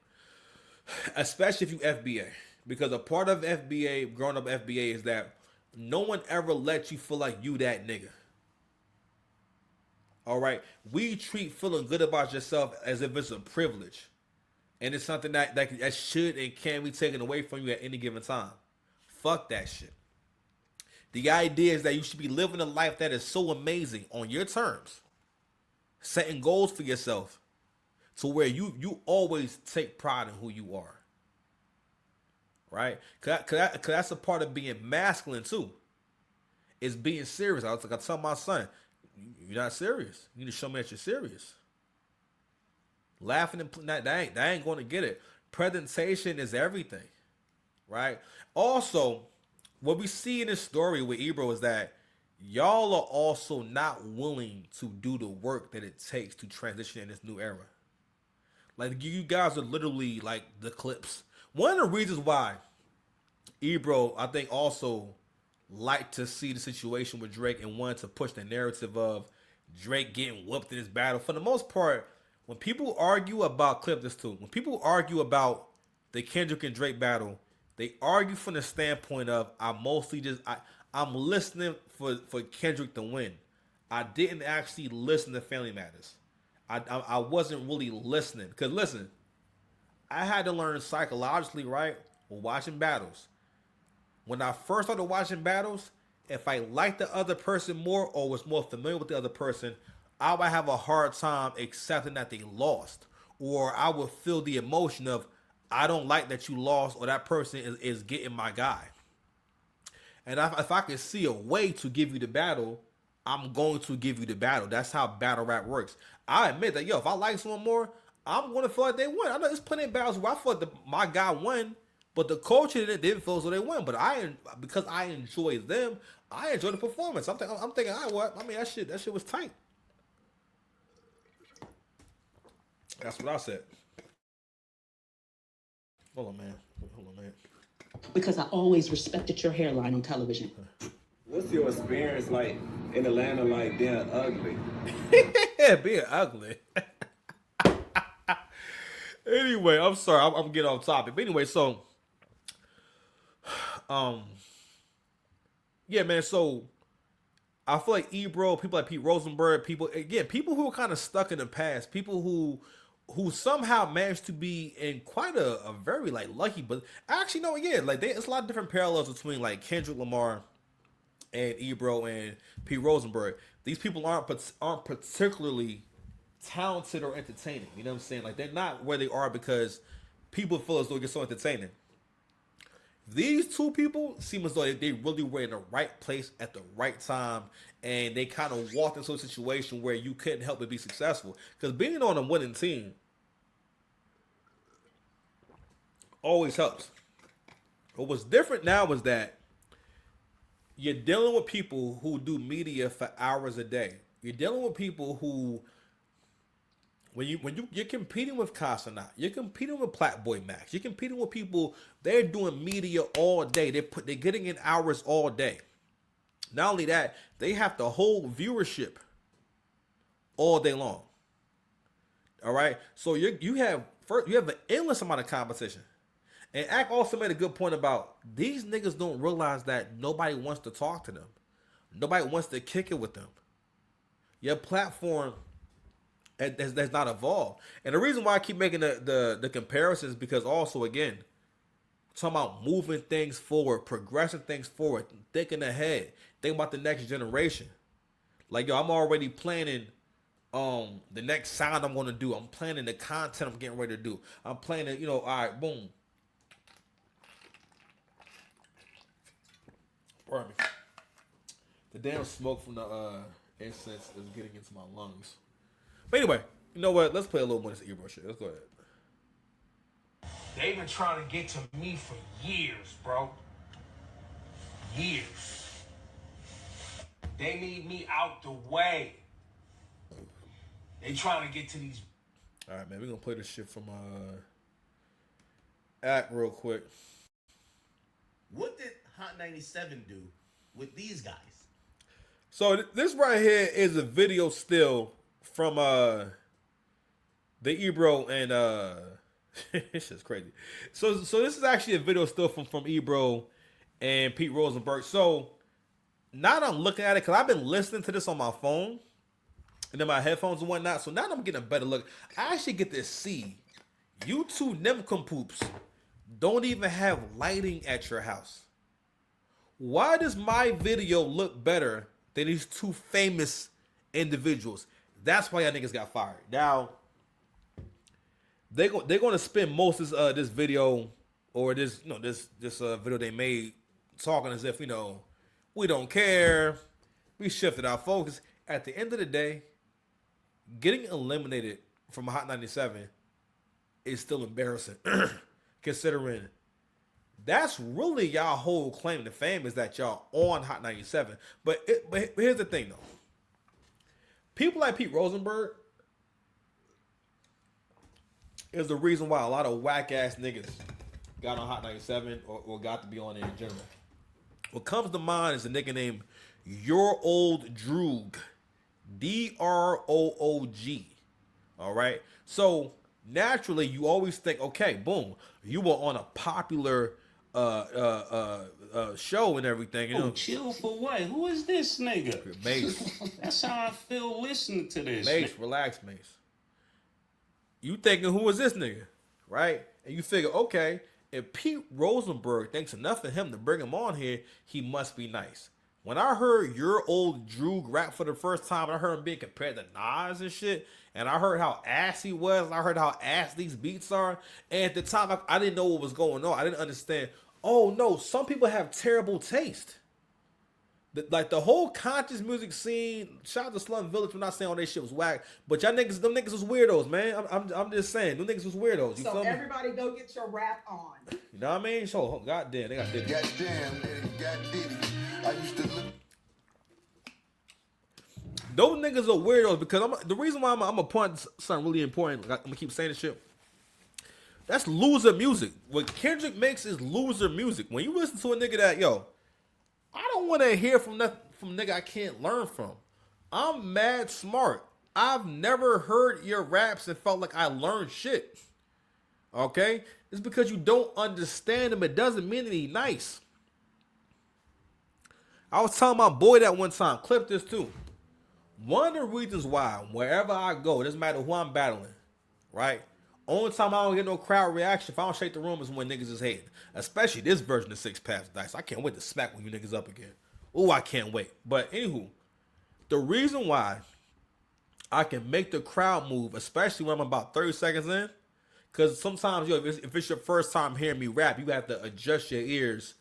especially if you FBA. Because a part of FBA, growing up FBA, is that no one ever lets you feel like you that nigga. All right, we treat feeling good about yourself as if it's a privilege, and it's something that should and can be taken away from you at any given time. Fuck that shit. The idea is that you should be living a life that is so amazing on your terms, setting goals for yourself, to where you always take pride in who you are. Right? Cause that's a part of being masculine too. Is being serious. I tell my son, you're not serious. You need to show me that you're serious. Laughing and that ain't going to get it. Presentation is everything, right? Also, what we see in this story with Ebro is that y'all are also not willing to do the work that it takes to transition in this new era. Like, you guys are literally like the clips. One of the reasons why Ebro, I think, also liked to see the situation with Drake and wanted to push the narrative of Drake getting whooped in this battle. For the most part, when people argue about, clip this too, when people argue about the Kendrick and Drake battle, they argue from the standpoint of, I'm listening for Kendrick to win. I didn't actually listen to Family Matters. I wasn't really listening. Because listen, I had to learn psychologically, right, watching battles. When I first started watching battles, if I liked the other person more or was more familiar with the other person, I would have a hard time accepting that they lost. Or I would feel the emotion of, I don't like that you lost, or that person is getting my guy. And if I can see a way to give you the battle, I'm going to give you the battle. That's how battle rap works. I admit that, if I like someone more, I'm going to feel like they won. I know there's plenty of battles where I feel like my guy won, but the culture didn't feel as though they won. But because I enjoy them, I enjoy the performance. I'm thinking, that shit was tight. That's what I said. Hold on, man. Because I always respected your hairline on television. What's your experience like in Atlanta, like being ugly? Yeah, being ugly. Anyway, I'm sorry. I'm getting off topic. But anyway, so, yeah, man. So, I feel like Ebro, people like Pete Rosenberg, people who are kind of stuck in the past, people who somehow managed to be in quite a very like lucky, but actually no, yeah, like there's a lot of different parallels between like Kendrick Lamar and Ebro and Pete Rosenberg. These people aren't particularly talented or entertaining. You know what I'm saying? Like, they're not where they are because people feel as though they're so entertaining. These two people seem as though they really were in the right place at the right time, and they kind of walked into a situation where you couldn't help but be successful. Because being on a winning team always helps. But what's different now is that you're dealing with people who do media for hours a day. You're dealing with people who, you're competing with Casanat, you're competing with Platboy Max, you're competing with people, they're doing media all day. They're getting in hours all day. Not only that, they have to hold viewership all day long. All right, so you have an endless amount of competition. And Ack also made a good point about these niggas don't realize that nobody wants to talk to them. Nobody wants to kick it with them. Your platform that's not evolved. And the reason why I keep making the comparisons is because also, again, talking about moving things forward, progressing things forward, thinking ahead, thinking about the next generation. Like, I'm already planning the next sound I'm going to do. I'm planning the content I'm getting ready to do. I'm planning, all right, boom. Pardon me. The damn smoke from the incense is getting into my lungs. But anyway, you know what? Let's play a little more of this Ebro shit. Let's go ahead. They've been trying to get to me for years, bro. Years. They need me out the way. They trying to get to these. All right, man. We're going to play this shit from Act real quick. What did Hot 97 do with these guys? So this right here is a video still from the Ebro and it's just crazy. So this is actually a video still from Ebro and Pete Rosenberg. So now that I'm looking at it, because I've been listening to this on my phone and then my headphones and whatnot. So now that I'm getting a better look, I actually get to see you two nimcompoops don't even have lighting at your house. Why does my video look better than these two famous individuals? That's why y'all niggas got fired. Now, they're going to spend most of this video or this video they made talking as if, we don't care. We shifted our focus. At the end of the day, getting eliminated from Hot 97 is still embarrassing, considering that's really y'all whole claim to fame is that y'all on Hot 97. But here's the thing, though. People like Pete Rosenberg is the reason why a lot of whack-ass niggas got on Hot 97 or got to be on it in general. What comes to mind is a nigga named Your Old Droog. D-R-O-O-G. All right? So, naturally, you always think, okay, boom, you were on a popular show and everything. Oh, chill for what? Who is this nigga? Mace. That's how I feel listening to this. Mace, relax, Mace. You thinking, who is this nigga? Right? And you figure, okay, if Pete Rosenberg thinks enough of him to bring him on here, he must be nice. When I heard Your Old Droog rap for the first time, I heard him being compared to Nas and shit, and I heard how ass he was, I heard how ass these beats are, and at the time, I didn't know what was going on. I didn't understand, oh no, some people have terrible taste. Like the whole conscious music scene, shout out to Slum Village. I'm not saying all that shit was whack, but them niggas was weirdos, man. I'm just saying, them niggas was weirdos. You so feel me? Everybody go get your rap on. You know what I mean? So goddamn, they got Diddy. Goddamn, Diddy. I used to look. Those niggas are weirdos because the reason why I'm gonna point something really important. I'm gonna keep saying this shit. That's loser music. What Kendrick makes is loser music. When you listen to a nigga that, I don't want to hear from nigga I can't learn from. I'm mad smart. I've never heard your raps and felt like I learned shit. Okay? It's because you don't understand him. It doesn't mean that he's nice. I was telling my boy that one time. Clip this too. One of the reasons why, wherever I go, it doesn't matter who I'm battling, right? Only time I don't get no crowd reaction if I don't shake the room is when niggas is hating. Especially this version of Six Paths Dice. I can't wait to smack when you niggas up again. Ooh, I can't wait. But anywho, the reason why I can make the crowd move, especially when I'm about 30 seconds in, because sometimes, if it's your first time hearing me rap, you have to adjust your ears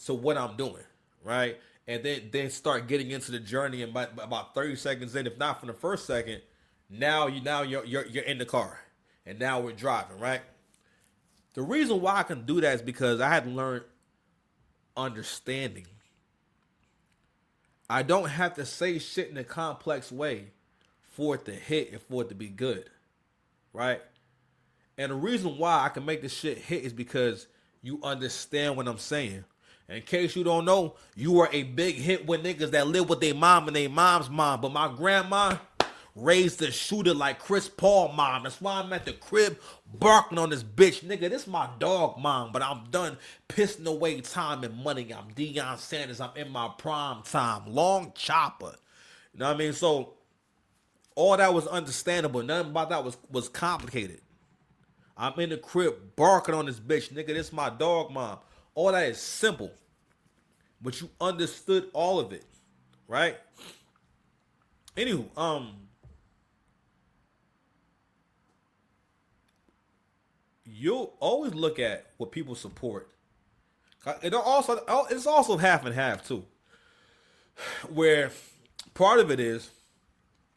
to what I'm doing, right? And then start getting into the journey. And about 30 seconds in, if not from the first second, now you're in the car. And now we're driving, right? The reason why I can do that is because I had learned understanding. I don't have to say shit in a complex way for it to hit and for it to be good, right? And the reason why I can make this shit hit is because you understand what I'm saying. In case you don't know, you were a big hit with niggas that live with their mom and their mom's mom. But my grandma raised a shooter like Chris Paul mom. That's why I'm at the crib barking on this bitch. Nigga, this my dog mom, but I'm done pissing away time and money. I'm Deion Sanders. I'm in my prime time. Long chopper. You know what I mean? So all that was understandable. Nothing about that was complicated. I'm in the crib barking on this bitch. Nigga, this my dog mom. All that is simple. But you understood all of it. Right? Anywho, you'll always look at what people support. It's also half and half too. Where part of it is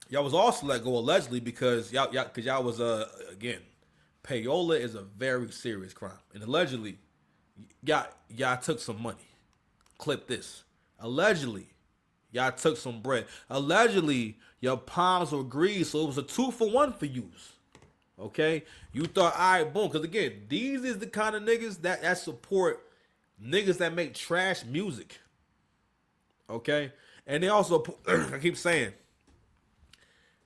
y'all was also let go allegedly because y'all was again, payola is a very serious crime. And allegedly y'all took some money. Clip this. Allegedly y'all took some bread. Allegedly your palms were greased, so it was a 2-for-1 for yous. Okay, you thought, all right, boom. Because again, these is the kind of niggas that support niggas that make trash music. Okay, And they also, I keep saying,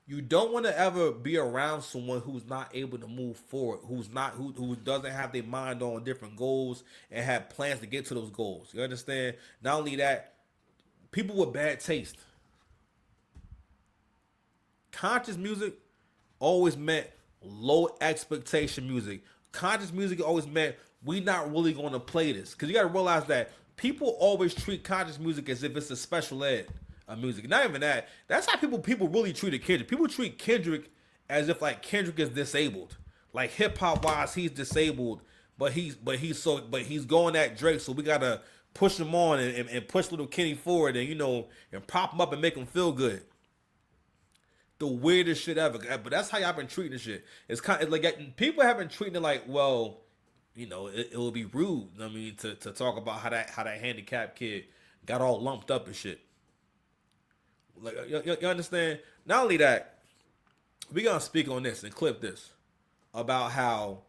you don't want to ever be around someone who's not able to move forward, who doesn't have their mind on different goals and have plans to get to those goals. You understand? Not only that, people with bad taste. Conscious music always meant low expectation music. Conscious music always meant we not really going to play this. Because you got to realize that people always treat conscious music as if it's a special ed of music. Not even that. That's how people really treated Kendrick. People treat Kendrick as if like Kendrick is disabled. Like hip hop wise, he's disabled, but he's going at Drake, so we gotta push him on and push little Kenny forward and and prop him up and make him feel good. The weirdest shit ever. But that's how y'all been treating this shit. It's kind of like people have been treating it like, well, it would be rude. I mean, to talk about how that handicapped kid got all lumped up and shit. Like you understand? Not only that, we gonna speak on this and clip this about how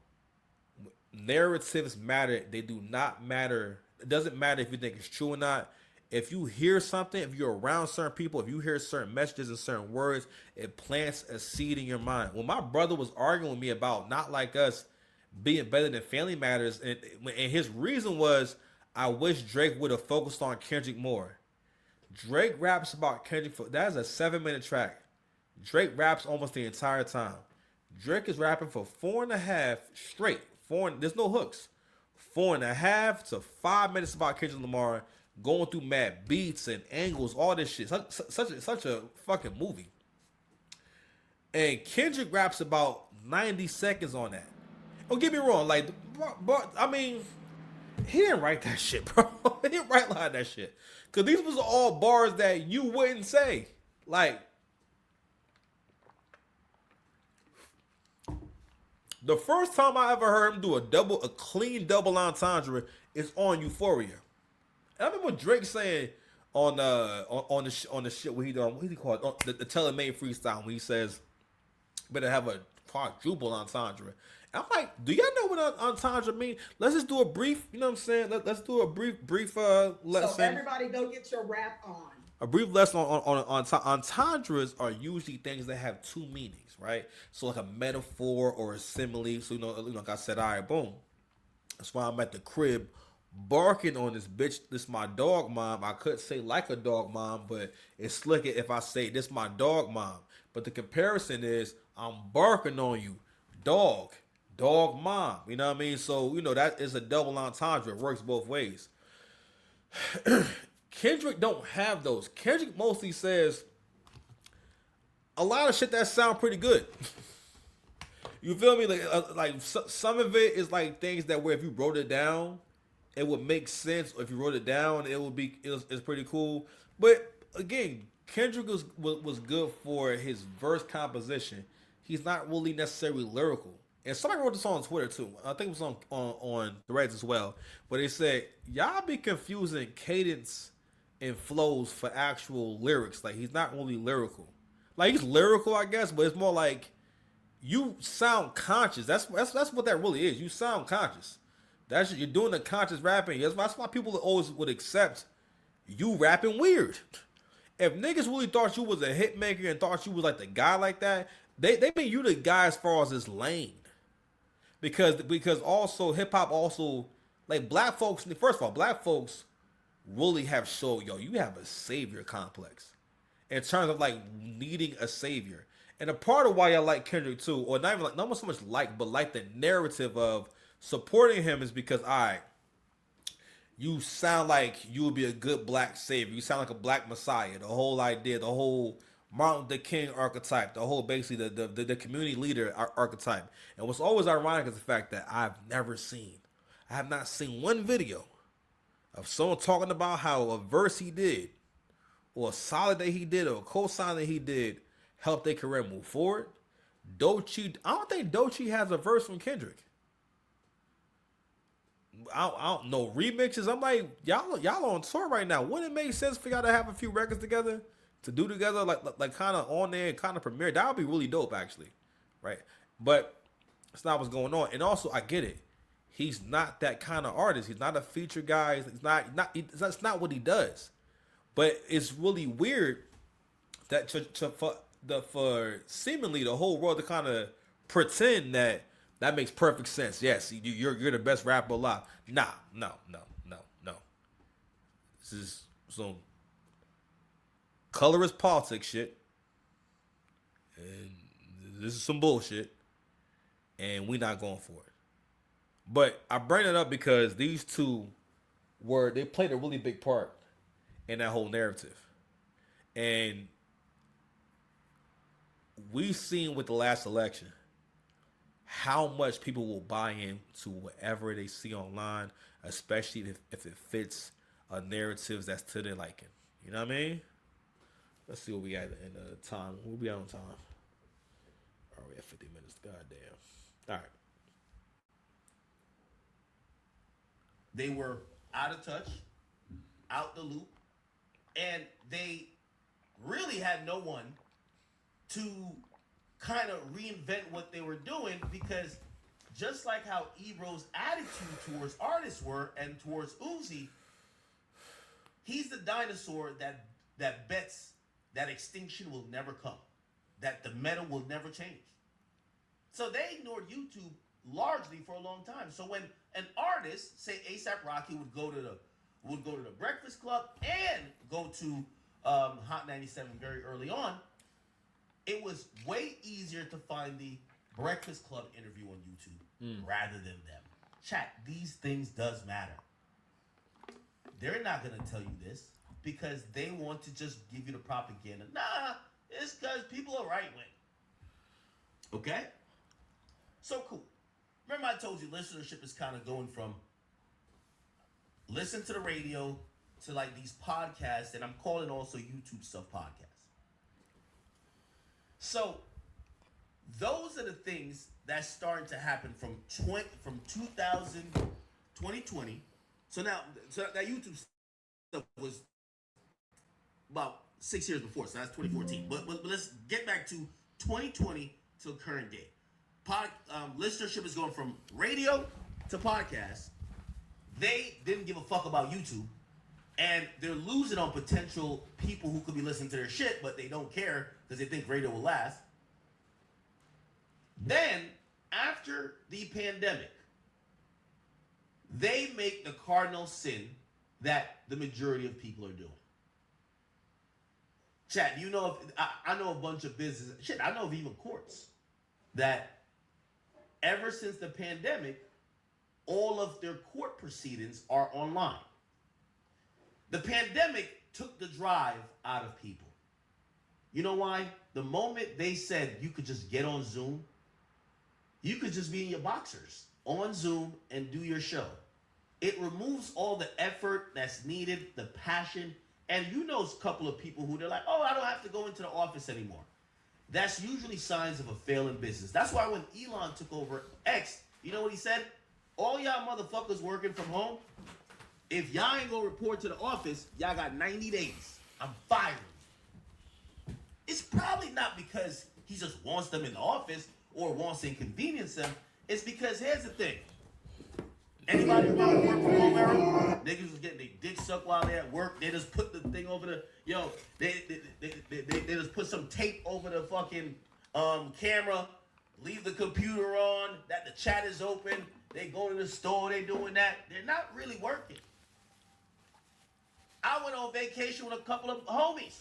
narratives matter. They do not matter. It doesn't matter if you think it's true or not. If you hear something, if you're around certain people, if you hear certain messages and certain words, it plants a seed in your mind. When my brother was arguing with me about Not Like Us being better than Family Matters, and his reason was, I wish Drake would have focused on Kendrick more. Drake raps about Kendrick that is a 7-minute track. Drake raps almost the entire time. Drake is rapping for 4.5 straight. There's no hooks. 4.5 to 5 minutes about Kendrick Lamar, going through mad beats and angles, all this shit. Such a fucking movie. And Kendrick raps about 90 seconds on that. Don't get me wrong, like, I mean, he didn't write that shit, bro. He didn't write a lot of that shit. Because these was all bars that you wouldn't say. Like, the first time I ever heard him do a clean double entendre is on Euphoria. And I remember Drake saying on the shit where he done, what he called it? The Telemade freestyle, when he says, better have a quadruple entendre. I'm like, do y'all know what entendre mean? Let's just do a brief, you know what I'm saying? Let's do a brief lesson. So everybody go get your rap on. A brief lesson on entendres are usually things that have two meanings, right? So like a metaphor or a simile. So like I said, all right, boom. That's why I'm at the crib barking on this bitch. This my dog mom. I could say like a dog mom, but it's slicker if I say this my dog mom. But the comparison is I'm barking on you, dog mom. You know what I mean? So that is a double entendre. It works both ways. Kendrick don't have those. Kendrick mostly says a lot of shit that sound pretty good. You feel me? Like some of it is like things that where if you wrote it down, it would make sense. Or if you wrote it down, it's pretty cool. But again, Kendrick was good for his verse composition. He's not really necessarily lyrical. And somebody wrote this on Twitter too. I think it was on Threads as well. But they said, y'all be confusing cadence and flows for actual lyrics. Like, he's not really lyrical. Like, he's lyrical, I guess, but it's more like you sound conscious. That's what that really is. You sound conscious. You're doing the conscious rapping. That's why people always would accept you rapping weird. If niggas really thought you was a hit maker and thought you was like the guy like that, they mean you the guy as far as this lane. Because also hip hop also, like, black folks, first of all, black folks really have showed, you have a savior complex in terms of like needing a savior. And a part of why I like Kendrick too, or not even like, not so much like, but like the narrative of supporting him is because, all right, you sound like you would be a good black savior. You sound like a black messiah. The whole idea, the whole Martin Luther King archetype, the whole basically the community leader archetype. And what's always ironic is the fact that I have not seen one video of someone talking about how a verse he did, or a solid that he did, or a co-sign that he did helped their career move forward. I don't think Doechii has a verse from Kendrick. I don't know remixes. I'm like, y'all on tour right now. Wouldn't it make sense for y'all to have a few records together? To do together, like kind of on there, kind of premiere. That would be really dope, actually, right? But that's not what's going on. And also, I get it. He's not that kind of artist. He's not a feature guy. That's not what he does. But it's really weird that for seemingly the whole world to kind of pretend that makes perfect sense. Yes, you're the best rapper alive. Nah, no. This is some colorist politics shit, and this is some bullshit, and we not going for it. But I bring it up because these two they played a really big part in that whole narrative, and we've seen with the last election how much people will buy into whatever they see online, especially if it fits a narrative that's to their liking. You know what I mean? Let's see what we got in time. We'll be on time. Are we at 50 minutes? Goddamn. All right. They were out of touch, out the loop, and they really had no one to kind of reinvent what they were doing, because just like how Ebro's attitude towards artists were and towards Uzi, he's the dinosaur that bets that extinction will never come, that the meta will never change. So they ignored YouTube largely for a long time. So when an artist, say A$AP Rocky, would go to the Breakfast Club and go to Hot 97 very early on, it was way easier to find the Breakfast Club interview on YouTube rather than them. Chat, these things does matter. They're not going to tell you this because they want to just give you the propaganda. Nah, it's because people are right-wing. Okay? So cool. Remember I told you listenership is kind of going from listen to the radio to like these podcasts, and I'm calling also YouTube stuff podcasts. So those are the things that's starting to happen from 2020. So that YouTube stuff was about 6 years before, so that's 2014. But let's get back to 2020 till current day. Listenership is going from radio to podcast. They didn't give a fuck about YouTube, and they're losing on potential people who could be listening to their shit, but they don't care because they think radio will last. Then, after the pandemic, they make the cardinal sin that the majority of people are doing. Chat, you know, I know a bunch of businesses, shit, I know of even courts, that ever since the pandemic, all of their court proceedings are online. The pandemic took the drive out of people. You know why? The moment they said you could just get on Zoom, you could just be in your boxers on Zoom and do your show. It removes all the effort that's needed, the passion, and you know a couple of people who they're like, oh, I don't have to go into the office anymore. That's usually signs of a failing business. That's why when Elon took over X, you know what he said? All y'all motherfuckers working from home, if y'all ain't gonna report to the office, y'all got 90 days. I'm firing. It's probably not because he just wants them in the office or wants to inconvenience them. It's because here's the thing. Anybody remember the work from home era? Niggas was getting their dick sucked while they're at work. They just put the thing over the they just put some tape over the fucking camera, leave the computer on, that the chat is open. They go to the store, they doing that. They're not really working. I went on vacation with a couple of homies.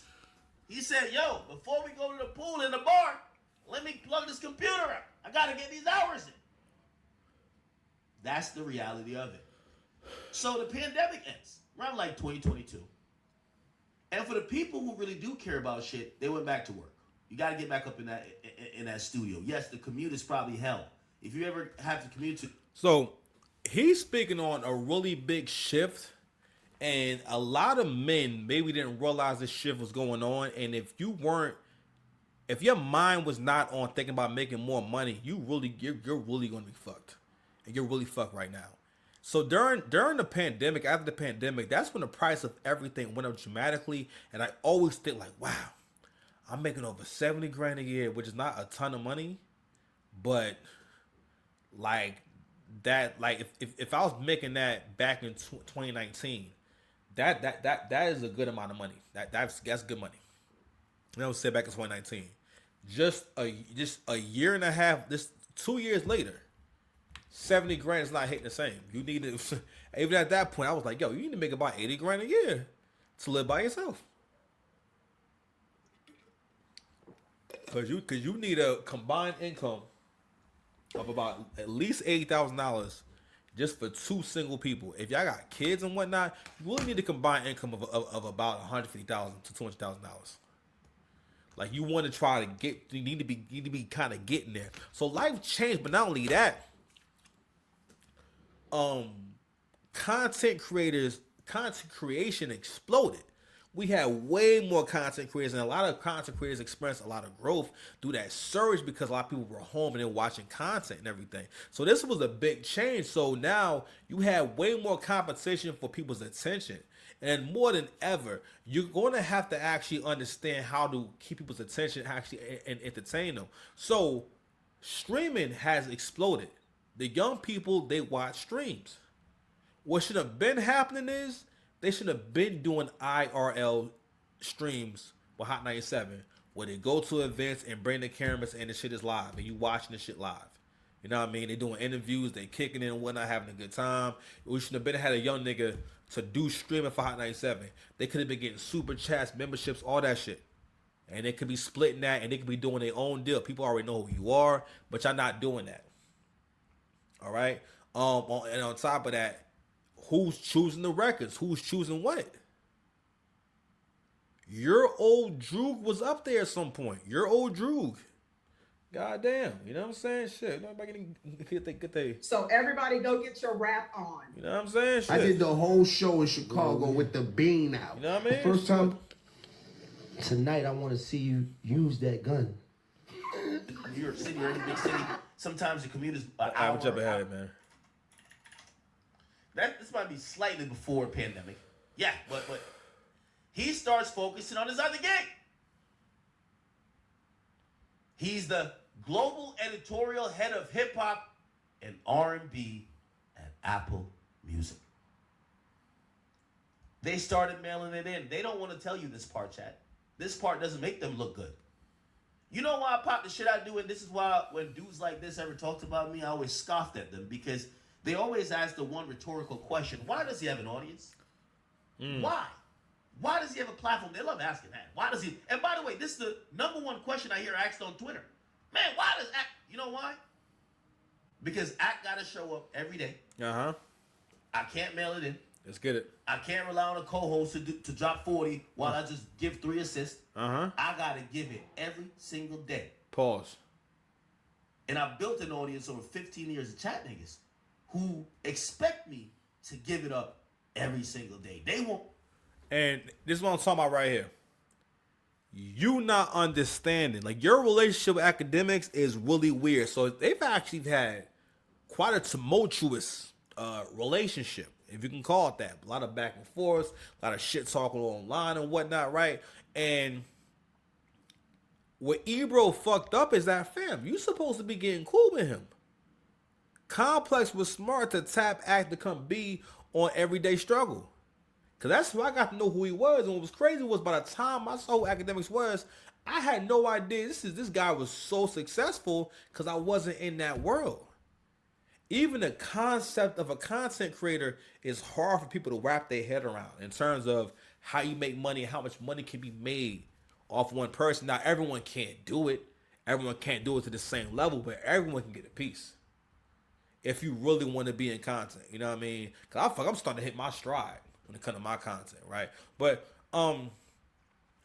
He said, yo, before we go to the pool and the bar, let me plug this computer up. I gotta get these hours in. That's the reality of it. So the pandemic ends around like 2022. And for the people who really do care about shit, they went back to work. You got to get back up in that studio. Yes, the commute is probably hell. If you ever have to commute to... So he's speaking on a really big shift, and a lot of men maybe didn't realize this shift was going on. And if your mind was not on thinking about making more money, you're really going to be fucked. And you're really fucked right now. So during the pandemic, after the pandemic, that's when the price of everything went up dramatically. And I always think like, wow, I'm making over 70 grand a year, which is not a ton of money, but like that, like if I was making that back in 2019, That is a good amount of money. That's good money. And I was said back in 2019. Just a year and a half, this 2 years later, 70 grand is not hitting the same. You need to even at that point, I was like, yo, you need to make about 80 grand a year to live by yourself. Cause you need a combined income of about at least $80,000 just for two single people. If y'all got kids and whatnot, you really need a combined income of about $150,000 to $200,000. Like you want to try to get, you need to be kind of getting there. So life changed, but not only that, content creation exploded. We had way more content creators, and a lot of content creators experienced a lot of growth through that surge because a lot of people were home and they're watching content and everything. So this was a big change. So now you have way more competition for people's attention. And more than ever, you're going to have to actually understand how to keep people's attention actually and entertain them. So streaming has exploded. The young people, they watch streams. What should have been happening is they should have been doing IRL streams with Hot 97 where they go to events and bring the cameras and the shit is live and you watching the shit live. You know what I mean? They doing interviews, they kicking in and whatnot, having a good time. We should have been had a young nigga to do streaming for Hot 97. They could have been getting super chats, memberships, all that shit. And they could be splitting that and they could be doing their own deal. People already know who you are, but y'all not doing that. All right? And on top of that, who's choosing the records? Who's choosing what? Your old Droog was up there at some point. Your old Droog. God damn. You know what I'm saying? Shit. Nobody get they. So everybody go get your rap on. You know what I'm saying? Shit. I did the whole show in Chicago with the bean out. You know what I mean? First time. Tonight I want to see you use that gun. New York City or any big city, sometimes the commute is an I hour. would jump ahead, man. This might be slightly before pandemic. Yeah, but he starts focusing on his other gig. He's the global editorial head of hip hop and R&B at Apple Music. They started mailing it in. They don't want to tell you this part, chat. This part doesn't make them look good. You know why I pop the shit I do, and this is why when dudes like this ever talked about me, I always scoffed at them because they always ask the one rhetorical question: why does he have an audience? Why? Why does he have a platform? They love asking that. Why does he? And by the way, this is the number one question I hear asked on Twitter. Man, why does Act? You know why? Because Act got to show up every day. Uh-huh. I can't mail it in. Let's get it. I can't rely on a co-host to drop 40 while I just give 3 assists. Uh-huh. I got to give it every single day. Pause. And I've built an audience over 15 years of chat niggas who expect me to give it up every single day. They won't. And this is what I'm talking about right here. You not understanding. Like, your relationship with academics is really weird. So they've actually had quite a tumultuous relationship, if you can call it that. A lot of back and forth, a lot of shit talking online and whatnot, right? And what Ebro fucked up is that, fam, you supposed to be getting cool with him. Complex was smart to tap Act to come be on Everyday Struggle. Because that's who I got to know who he was. And what was crazy was by the time I saw who Academics was, I had no idea this guy was so successful because I wasn't in that world. Even the concept of a content creator is hard for people to wrap their head around in terms of how you make money, how much money can be made off one person. Now, everyone can't do it. Everyone can't do it to the same level, but everyone can get a piece. If you really want to be in content, you know what I mean? Because I'm starting to hit my stride when it comes to my content, right? But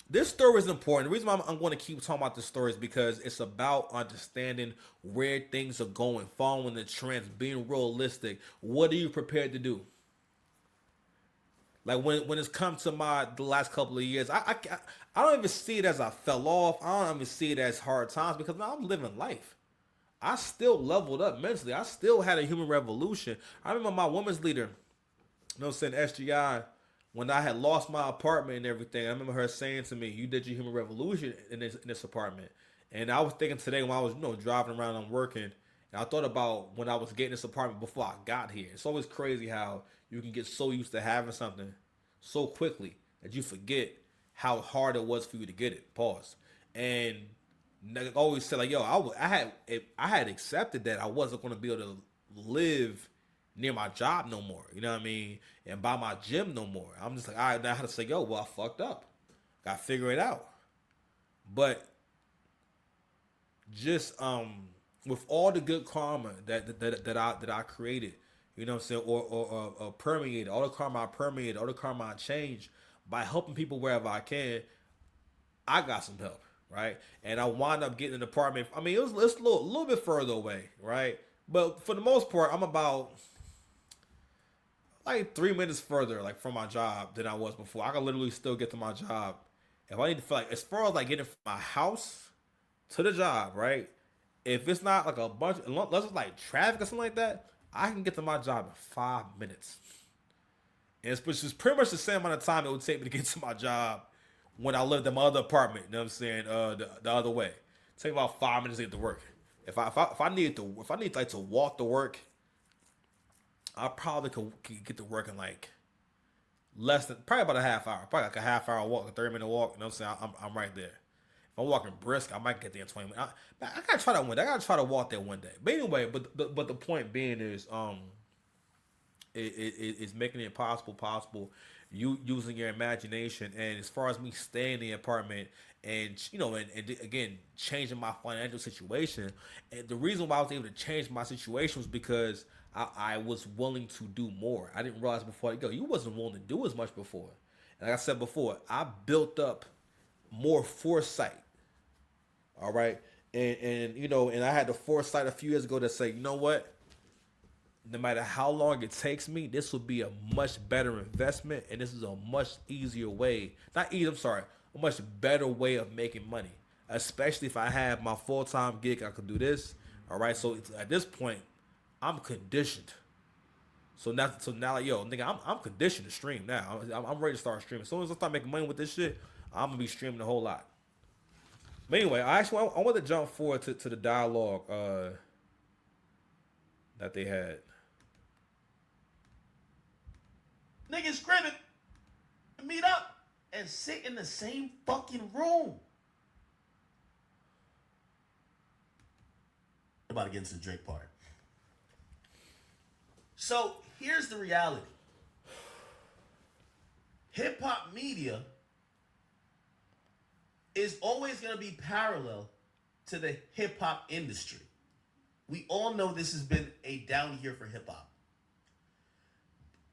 this story is important. The reason why I'm going to keep talking about this story is because it's about understanding where things are going, following the trends, being realistic. What are you prepared to do? Like when it's come to the last couple of years, I don't even see it as I fell off. I don't even see it as hard times because man, I'm living life. I still leveled up mentally. I still had a human revolution. I remember my women's leader, you know, saying SGI, when I had lost my apartment and everything, I remember her saying to me, "You did your human revolution in this apartment." And I was thinking today when I was, driving around and working, and I thought about when I was getting this apartment before I got here. It's always crazy how you can get so used to having something so quickly that you forget how hard it was for you to get it. Pause. And I always said like, yo, I had accepted that I wasn't going to be able to live near my job no more. You know what I mean? And by my gym no more. I'm just like, all right, now I have to say, yo, well, I fucked up. Got to figure it out. But just with all the good karma that I created, you know what I'm saying, or permeated, all the karma I permeated, all the karma I changed by helping people wherever I can, I got some help, right? And I wound up getting an apartment. I mean, it's a little bit further away, right? But for the most part, I'm about like 3 minutes further, like from my job than I was before. I can literally still get to my job if I need to feel like, as far as like getting from my house to the job, right? If it's not like a bunch, unless it's like traffic or something like that, I can get to my job in 5 minutes. And it's which is pretty much the same amount of time it would take me to get to my job when I lived in my other apartment. You know what I'm saying? The other way. It take about 5 minutes to get to work. If I need like to walk to work, I probably could get to work in like less than, probably about a half hour. Probably like a half hour walk, a 30-minute walk. You know what I'm saying? I'm right there. If I'm walking brisk, I might get there in 20 minutes. I gotta try that one day. I gotta try to walk there one day. But anyway, but the point being is, it's making it possible. You using your imagination, and as far as me staying in the apartment, and you know, and again changing my financial situation, and the reason why I was able to change my situation was because I was willing to do more. I didn't realize before, you wasn't willing to do as much before. And like I said before, I built up more foresight. All right, and you know, and I had the foresight a few years ago to say, you know what? No matter how long it takes me, this will be a much better investment, and this is a much easier way. Not easy, I'm sorry, a much better way of making money. Especially if I have my full-time gig, I can do this. All right, so at this point, I'm conditioned. So now, like, yo, nigga, I'm conditioned to stream now. I'm ready to start streaming. As soon as I start making money with this shit, I'm gonna be streaming a whole lot. But anyway, I want to jump forward to the dialogue that they had. Niggas screaming, meet up and sit in the same fucking room. About to get into the Drake part. So here's the reality. Hip hop media is always going to be parallel to the hip hop industry. We all know this has been a down year for hip hop.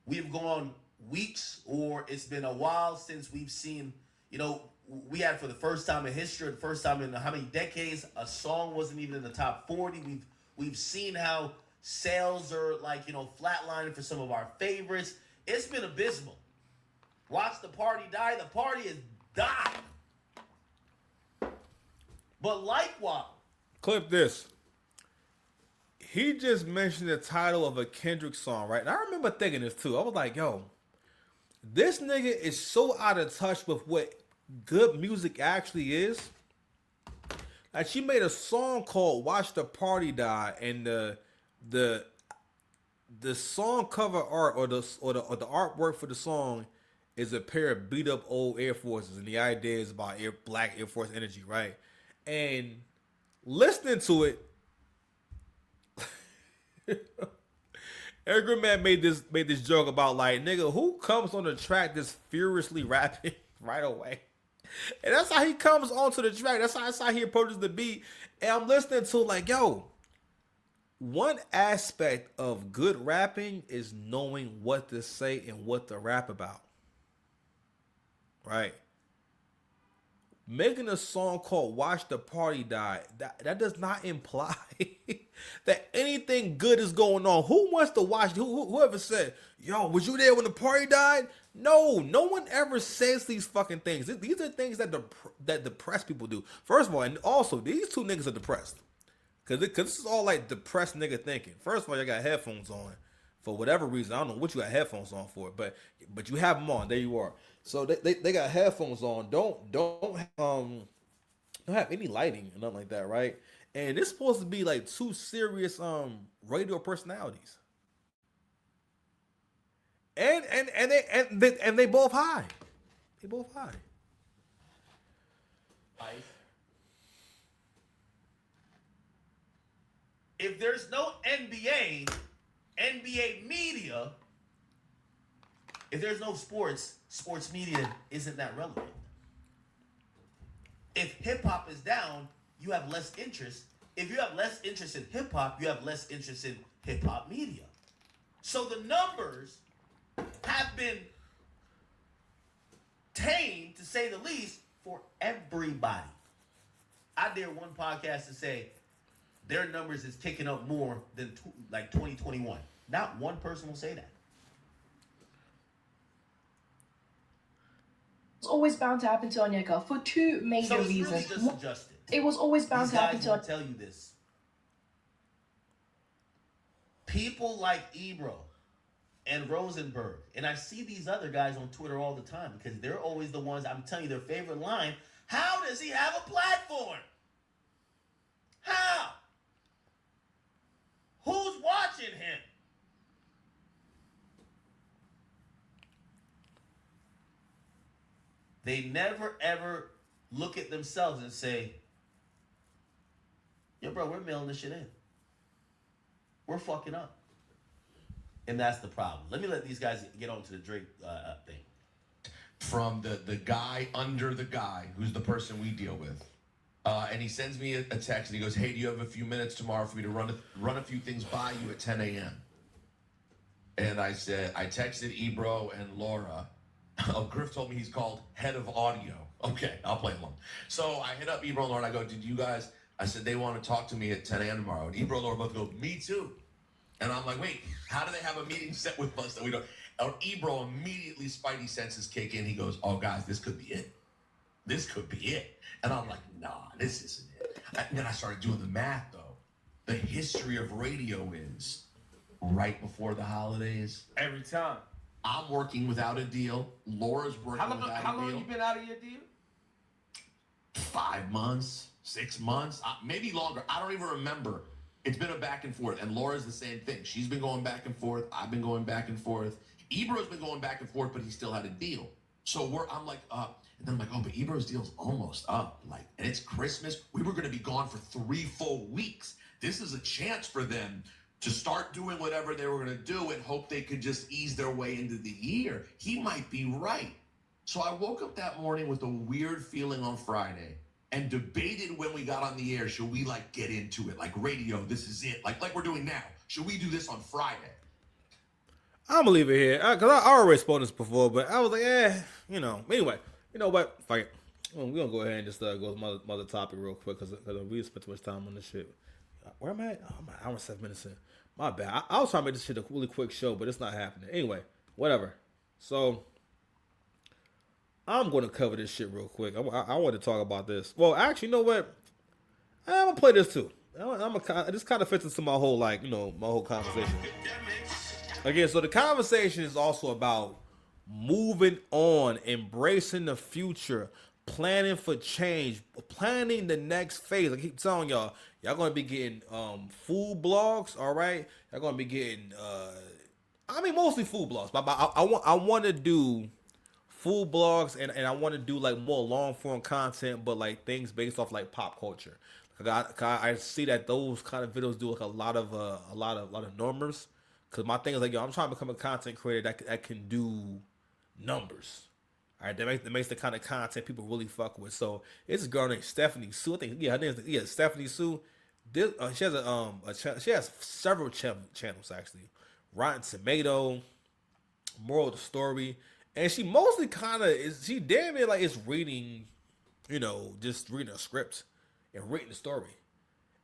We've gone weeks, or it's been a while since we've seen, you know, we had for the first time in history, the first time in how many decades, a song wasn't even in the top 40. We've seen how sales are like, you know, flatlining for some of our favorites. It's been abysmal. Watch the party die. The party has died. But likewise, Clip this. He just mentioned the title of a Kendrick song, right? And I remember thinking this too. I was like, yo, this nigga is so out of touch with what good music actually is. Like, she made a song called "Watch the Party Die," and the song cover art or the artwork for the song is a pair of beat up old Air Forces, and the idea is about black Air Force energy, right? And listening to it, Eric Man made this joke about, like, nigga, who comes on the track just furiously rapping right away? And that's how he comes onto the track. That's how he approaches the beat. And I'm listening to, like, yo, one aspect of good rapping is knowing what to say and what to rap about. Right? Making a song called "Watch the Party Die," that does not imply that anything good is going on. Who wants to watch? Whoever said, yo, was you there when the party died? No one ever says these fucking things. These are things that depressed people do. First of all, and also, these two niggas are depressed. Cause this is all like depressed nigga thinking. First of all, you got headphones on for whatever reason. I don't know what you got headphones on for, but you have them on. There you are. So they got headphones on. Don't have any lighting or nothing like that, right? And it's supposed to be like two serious radio personalities. and they both high. They both high. If there's no NBA media, if there's no sports media isn't that relevant. If hip hop is down, you have less interest. If you have less interest in hip hop, you have less interest in hip hop media. So the numbers have been tamed, to say the least, for everybody. I dare one podcast to say their numbers is ticking up more than 2021. Not one person will say that. It's always bound to happen to Onyeka for two major So it's reasons. really just adjusted. It was always bound These to happen guys to will tell you this. People like Ebro and Rosenberg, and I see these other guys on Twitter all the time because they're always the ones, I'm telling you their favorite line, how does he have a platform? How? Who's watching him? They never ever look at themselves and say, yo, bro, we're mailing this shit in. We're fucking up. And that's the problem. Let me let these guys get on to the Drake thing. From the guy under the guy, who's the person we deal with. And he sends me a text and he goes, hey, do you have a few minutes tomorrow for me to run a few things by you at 10 a.m.? And I said, I texted Ebro and Laura. Oh, Griff told me he's called head of audio. Okay, I'll play along. So I hit up Ebro and Laura and I go, did you guys, I said, they want to talk to me at 10 a.m. tomorrow. And Ebro and Laura both go, me too. And I'm like, wait, how do they have a meeting set with us that we don't? Ebro immediately, Spidey senses kick in. He goes, oh, guys, this could be it. This could be it. And I'm like, nah, this isn't it. And then I started doing the math, though. The history of radio is right before the holidays. Every time. I'm working without a deal. Laura's working without a deal. How long you been out of your deal? 5 months, 6 months, maybe longer. I don't even remember. It's been a back and forth. And Laura's the same thing. She's been going back and forth. I've been going back and forth. Ebro's been going back and forth, but he still had a deal. So I'm like, and then I'm like, oh, but Ebro's deal's almost up. Like, and it's Christmas. We were going to be gone for 3 full weeks. This is a chance for them to start doing whatever they were going to do and hope they could just ease their way into the year. He might be right. So I woke up that morning with a weird feeling on Friday and debated when we got on the air, should we like get into it? Like radio, this is it. Like we're doing now. Should we do this on Friday? I'm gonna leave it here because I already spoke this before, but I was like, Anyway, you know what? Fuck it. We're gonna go ahead and just go to my other topic real quick because we spent too much time on this shit. Where am I at? Oh, I'm an hour and 7 minutes in. My bad. I was trying to make this shit a really quick show, but it's not happening. Anyway, whatever. So I'm going to cover this shit real quick. I want to talk about this. Well, actually, you know what? I'm gonna play this too. This kind of fits into my whole my whole conversation. Again, so the conversation is also about moving on, embracing the future, planning for change, planning the next phase. I keep telling y'all gonna be getting food blogs, all right? Y'all gonna be getting mostly food blogs, but I want to do food blogs and I want to do like more long form content, but like things based off like pop culture. I see that those kind of videos do like a lot of numbers. Cause my thing is like, I'm trying to become a content creator that can do numbers. All right, that makes the kind of content people really fuck with. So it's a girl named Stephanie Sue. I think her name is Stephanie Sue. She has she has several channels actually. Rotten Tomato, Moral of the Story, and she mostly she damn near like is reading, just reading a script and reading the story.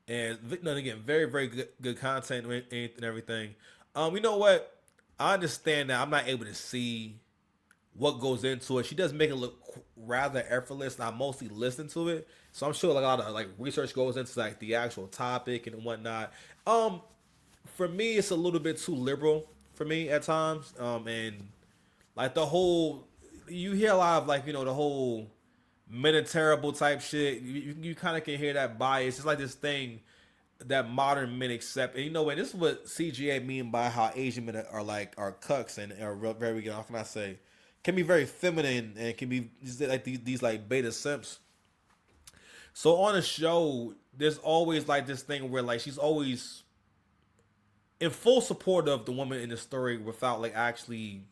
And again, very very good content and everything. You know what? I understand that I'm not able to see what goes into it. She does make it look rather effortless, and I mostly listen to it. So I'm sure like a lot of like research goes into like the actual topic and whatnot. For me, it's a little bit too liberal for me at times. And like you hear a lot of like, the whole men are terrible type shit. You kind of can hear that bias. It's like this thing. that modern men accept. And you know what? This is what CGA mean by how Asian men are cucks and are very, how can I say, can be very feminine and can be like these like beta simps. So on a show, there's always like this thing where like she's always in full support of the woman in the story without like actually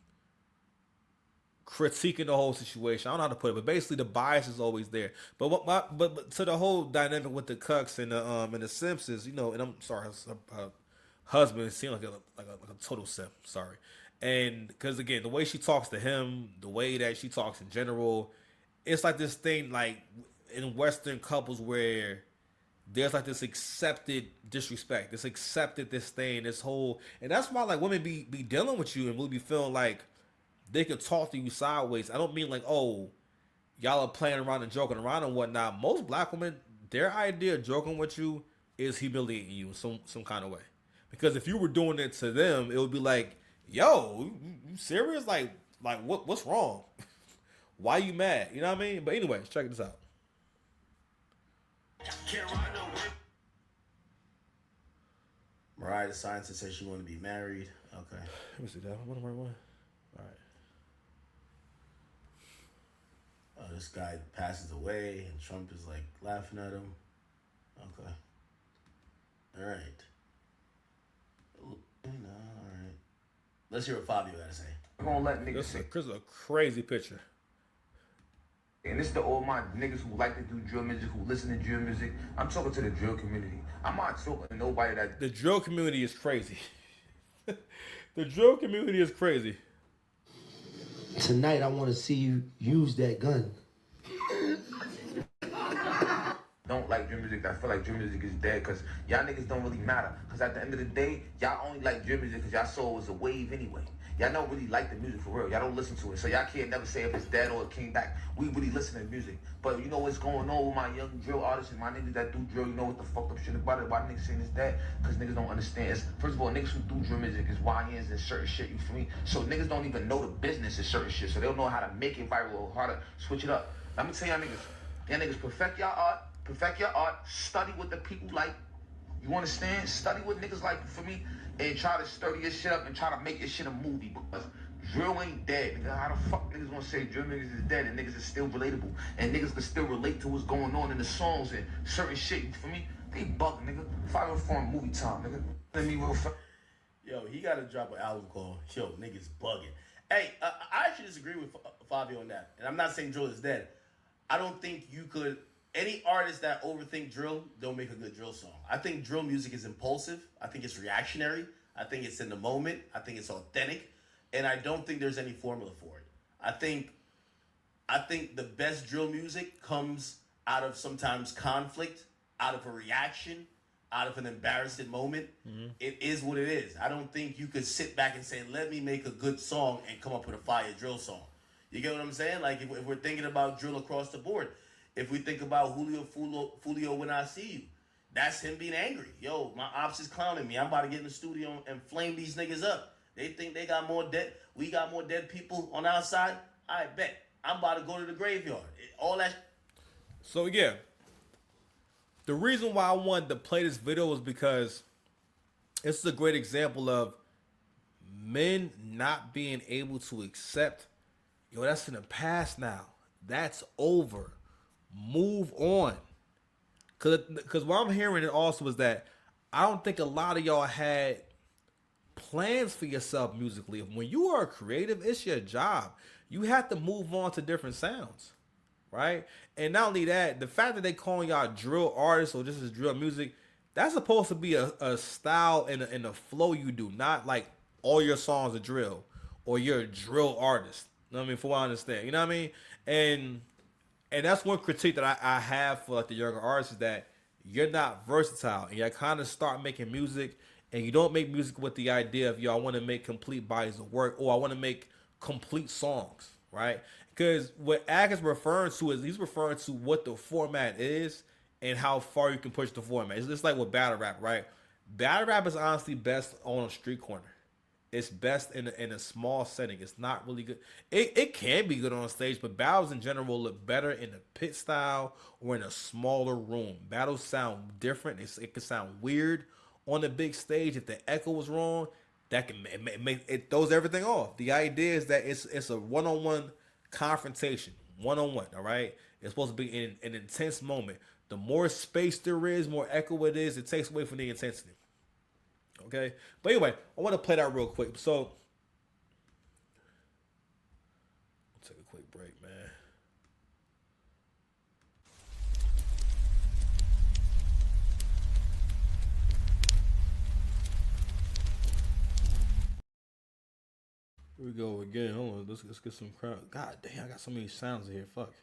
critiquing the whole situation. I don't know how to put it, but basically the bias is always there. But to the whole dynamic with the cucks and the simps is, you know, and I'm sorry, her husband seemed like a total simp. Sorry, and because again, the way she talks to him, the way that she talks in general, it's like this thing like in Western couples where there's like this accepted disrespect, this accepted this thing, this whole, and that's why like women be dealing with you and really be feeling like they could talk to you sideways. I don't mean like, oh, y'all are playing around and joking around and whatnot. Most black women, their idea of joking with you is humiliating you in some kind of way. Because if you were doing it to them, it would be like, yo, you serious? Like what's wrong? Why you mad? You know what I mean? But anyway, check this out. Mariah the Scientist says she want to be married. Okay. Let me see that. What am I one? All right. This guy passes away and Trump is like laughing at him. Okay. All right. All right. Let's hear what Fabio got to say. I'm gonna let niggas say. This is a crazy picture. And this is to all my niggas who like to do drill music, who listen to drill music. I'm talking to the drill community. I'm not talking to nobody that... The drill community is crazy. The drill community is crazy. Tonight, I want to see you use that gun. Don't like drill music. I feel like drill music is dead because y'all niggas don't really matter. Because at the end of the day, y'all only like drill music because y'all saw it was a wave anyway. Y'all don't really like the music for real. Y'all don't listen to it. So y'all can't never say if it's dead or it came back. We really listen to music. But you know what's going on with my young drill artists and my niggas that do drill, you know what the fucked up shit about it? Why niggas saying it's dead? Because niggas don't understand. First of all, niggas who do drill music is YNs and certain shit, you feel me? So niggas don't even know the business of certain shit. So they don't know how to make it viral or how to switch it up. Let me tell y'all niggas perfect your art, study what the people like. You understand? Study what niggas like, for me, and try to sturdy your shit up and try to make your shit a movie, because drill ain't dead. Nigga, how the fuck niggas gonna say drill niggas is dead and niggas is still relatable and niggas can still relate to what's going on in the songs and certain shit, you feel me? They bugging, nigga. If I ever form movie time, nigga. Let me real fast. Yo, he got to drop an album called Yo, Niggas Bugging. Hey, I actually disagree with Fabio on that. And I'm not saying drill is dead. I don't think you could... Any artist that overthink drill don't make a good drill song. I think drill music is impulsive. I think it's reactionary. I think it's in the moment. I think it's authentic. And I don't think there's any formula for it. I think the best drill music comes out of sometimes conflict, out of a reaction, out of an embarrassing moment. Mm-hmm. It is what it is. I don't think you could sit back and say, let me make a good song and come up with a fire drill song. You get what I'm saying? Like if we're thinking about drill across the board, if we think about Julio When I See You, that's him being angry. Yo, my ops is clowning me. I'm about to get in the studio and flame these niggas up. They think they got more dead. We got more dead people on our side. I bet. I'm about to go to the graveyard. All that. So yeah, the reason why I wanted to play this video was because it's a great example of men not being able to accept, yo, that's in the past now. That's over. Move on. Cause what I'm hearing it also is that I don't think a lot of y'all had plans for yourself musically. When you are creative, it's your job. You have to move on to different sounds, right? And not only that, the fact that they calling y'all drill artists or just as drill music, that's supposed to be a style and a flow you do, not like all your songs are drill or you're a drill artist. You know what I mean? For what I understand, you know what I mean? And that's one critique that I have for like the younger artists is that you're not versatile and you kind of start making music and you don't make music with the idea of, yo, I want to make complete bodies of work or I want to make complete songs, right? Because what Ag is referring to is he's referring to what the format is and how far you can push the format. It's just like with battle rap, right? Battle rap is honestly best on a street corner. it's best in a small setting. It's not really good. It can be good on stage, but battles in general look better in a pit style or in a smaller room. Battles sound different. It can sound weird on the big stage. If the echo was wrong, that can make it throws everything off. The idea is that it's a one-on-one confrontation, one-on-one. All right, it's supposed to be in an intense moment. The more space there is, more echo it is. It takes away from the intensity. Okay, but anyway, I want to play that real quick. So, take a quick break, man. Here we go again. Hold on, let's get some crowd. God damn, I got so many sounds in here. Fuck.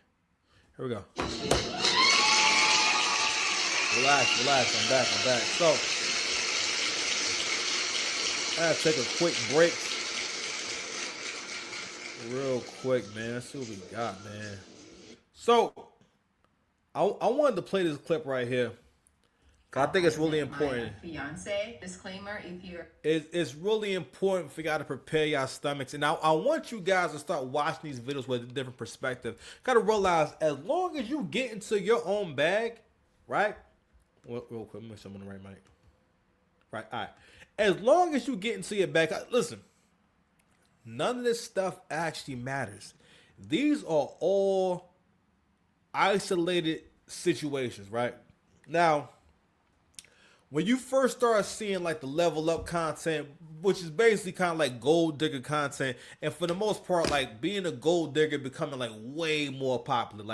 Here we go. Relax. I'm back. So, I gotta take a quick break. Real quick, man. Let's see what we got, man. So, I wanted to play this clip right here. Cause I think it's really important. Fiance, disclaimer, if you're... It's really important for y'all to prepare y'all stomachs. And I want you guys to start watching these videos with a different perspective. Gotta realize, as long as you get into your own bag, right? Real quick, let me make sure I'm on the right mic. Right, all right. As long as you get into your bag, listen, none of this stuff actually matters. These are all isolated situations, right? Now, when you first start seeing like the level up content, which is basically kind of like gold digger content, and for the most part, like being a gold digger becoming like way more popular.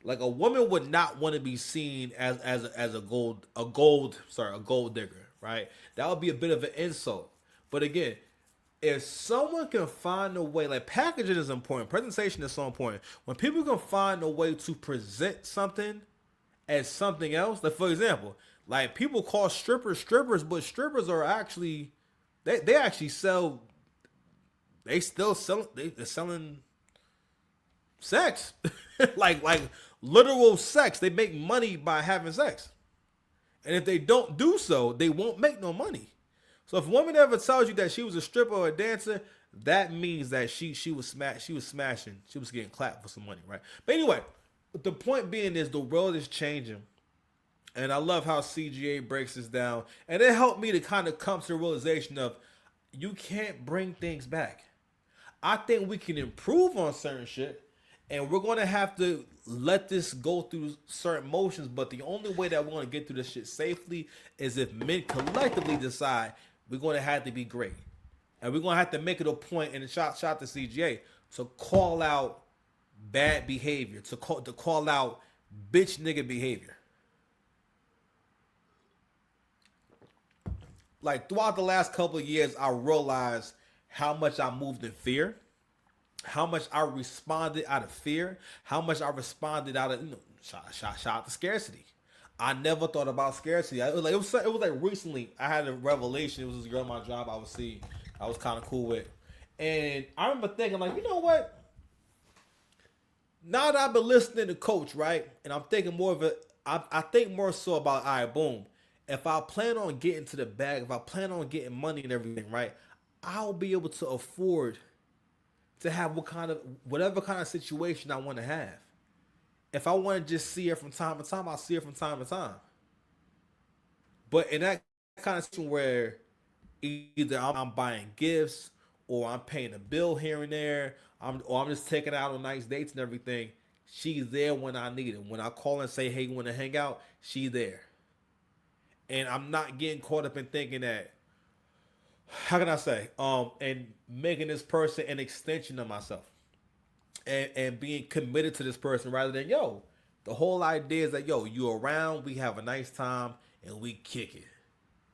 Like a woman would not want to be seen as a gold digger, right? That would be a bit of an insult. But again, if someone can find a way, like packaging is important, presentation is so important. When people can find a way to present something as something else, like for example, like people call strippers, but strippers are actually, they actually sell, they're selling sex, like literal sex. They make money by having sex. And if they don't do so, they won't make no money. So if a woman ever tells you that she was a stripper or a dancer, that means that she was smashing. She was getting clapped for some money, right? But anyway, the point being is the world is changing. And I love how CGA breaks this down. And it helped me to kind of come to the realization of you can't bring things back. I think we can improve on certain shit. And we're going to have to let this go through certain motions. But the only way that we're going to get through this shit safely is if men collectively decide we're going to have to be great. And we're going to have to make it a point, and shout to CGA, to call out bad behavior, to call out bitch nigga behavior. Like throughout the last couple of years, I realized how much I moved in fear. How much I responded out of fear, how much I responded out of, shout out to scarcity. I never thought about scarcity. It was like recently I had a revelation. It was this girl at my job I was kind of cool with. And I remember thinking like, you know what? Now that I've been listening to Coach, right? And I'm thinking more of it, I think more so about, all right, boom. If I plan on getting to the bag, if I plan on getting money and everything, right? I'll be able to afford to have whatever kind of situation I want to have. If I want to just see her from time to time, I'll see her from time to time. But in that kind of situation where either I'm buying gifts or I'm paying a bill here and there, or I'm just taking out on nice dates and everything, she's there when I need it. When I call and say, hey, you want to hang out? She's there. And I'm not getting caught up in thinking that, how can I say, and making this person an extension of myself, and being committed to this person rather than, yo, the whole idea is that, yo, you around, we have a nice time, and we kick it.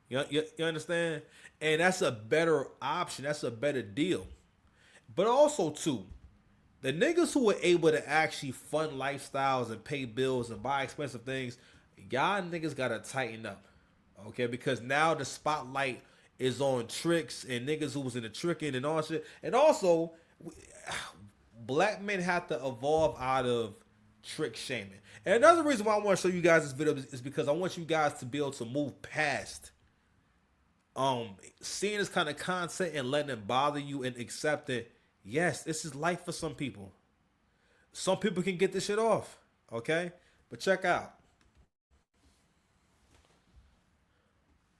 You understand? And that's a better option. That's a better deal. But also, too, the niggas who are able to actually fund lifestyles and pay bills and buy expensive things, y'all niggas got to tighten up, okay? Because now the spotlight is on tricks and niggas who was in the tricking and all shit. And also, black men have to evolve out of trick shaming. And another reason why I want to show you guys this video is because I want you guys to be able to move past seeing this kind of content and letting it bother you and accepting, yes, this is life for some people. Some people can get this shit off, okay? But check out.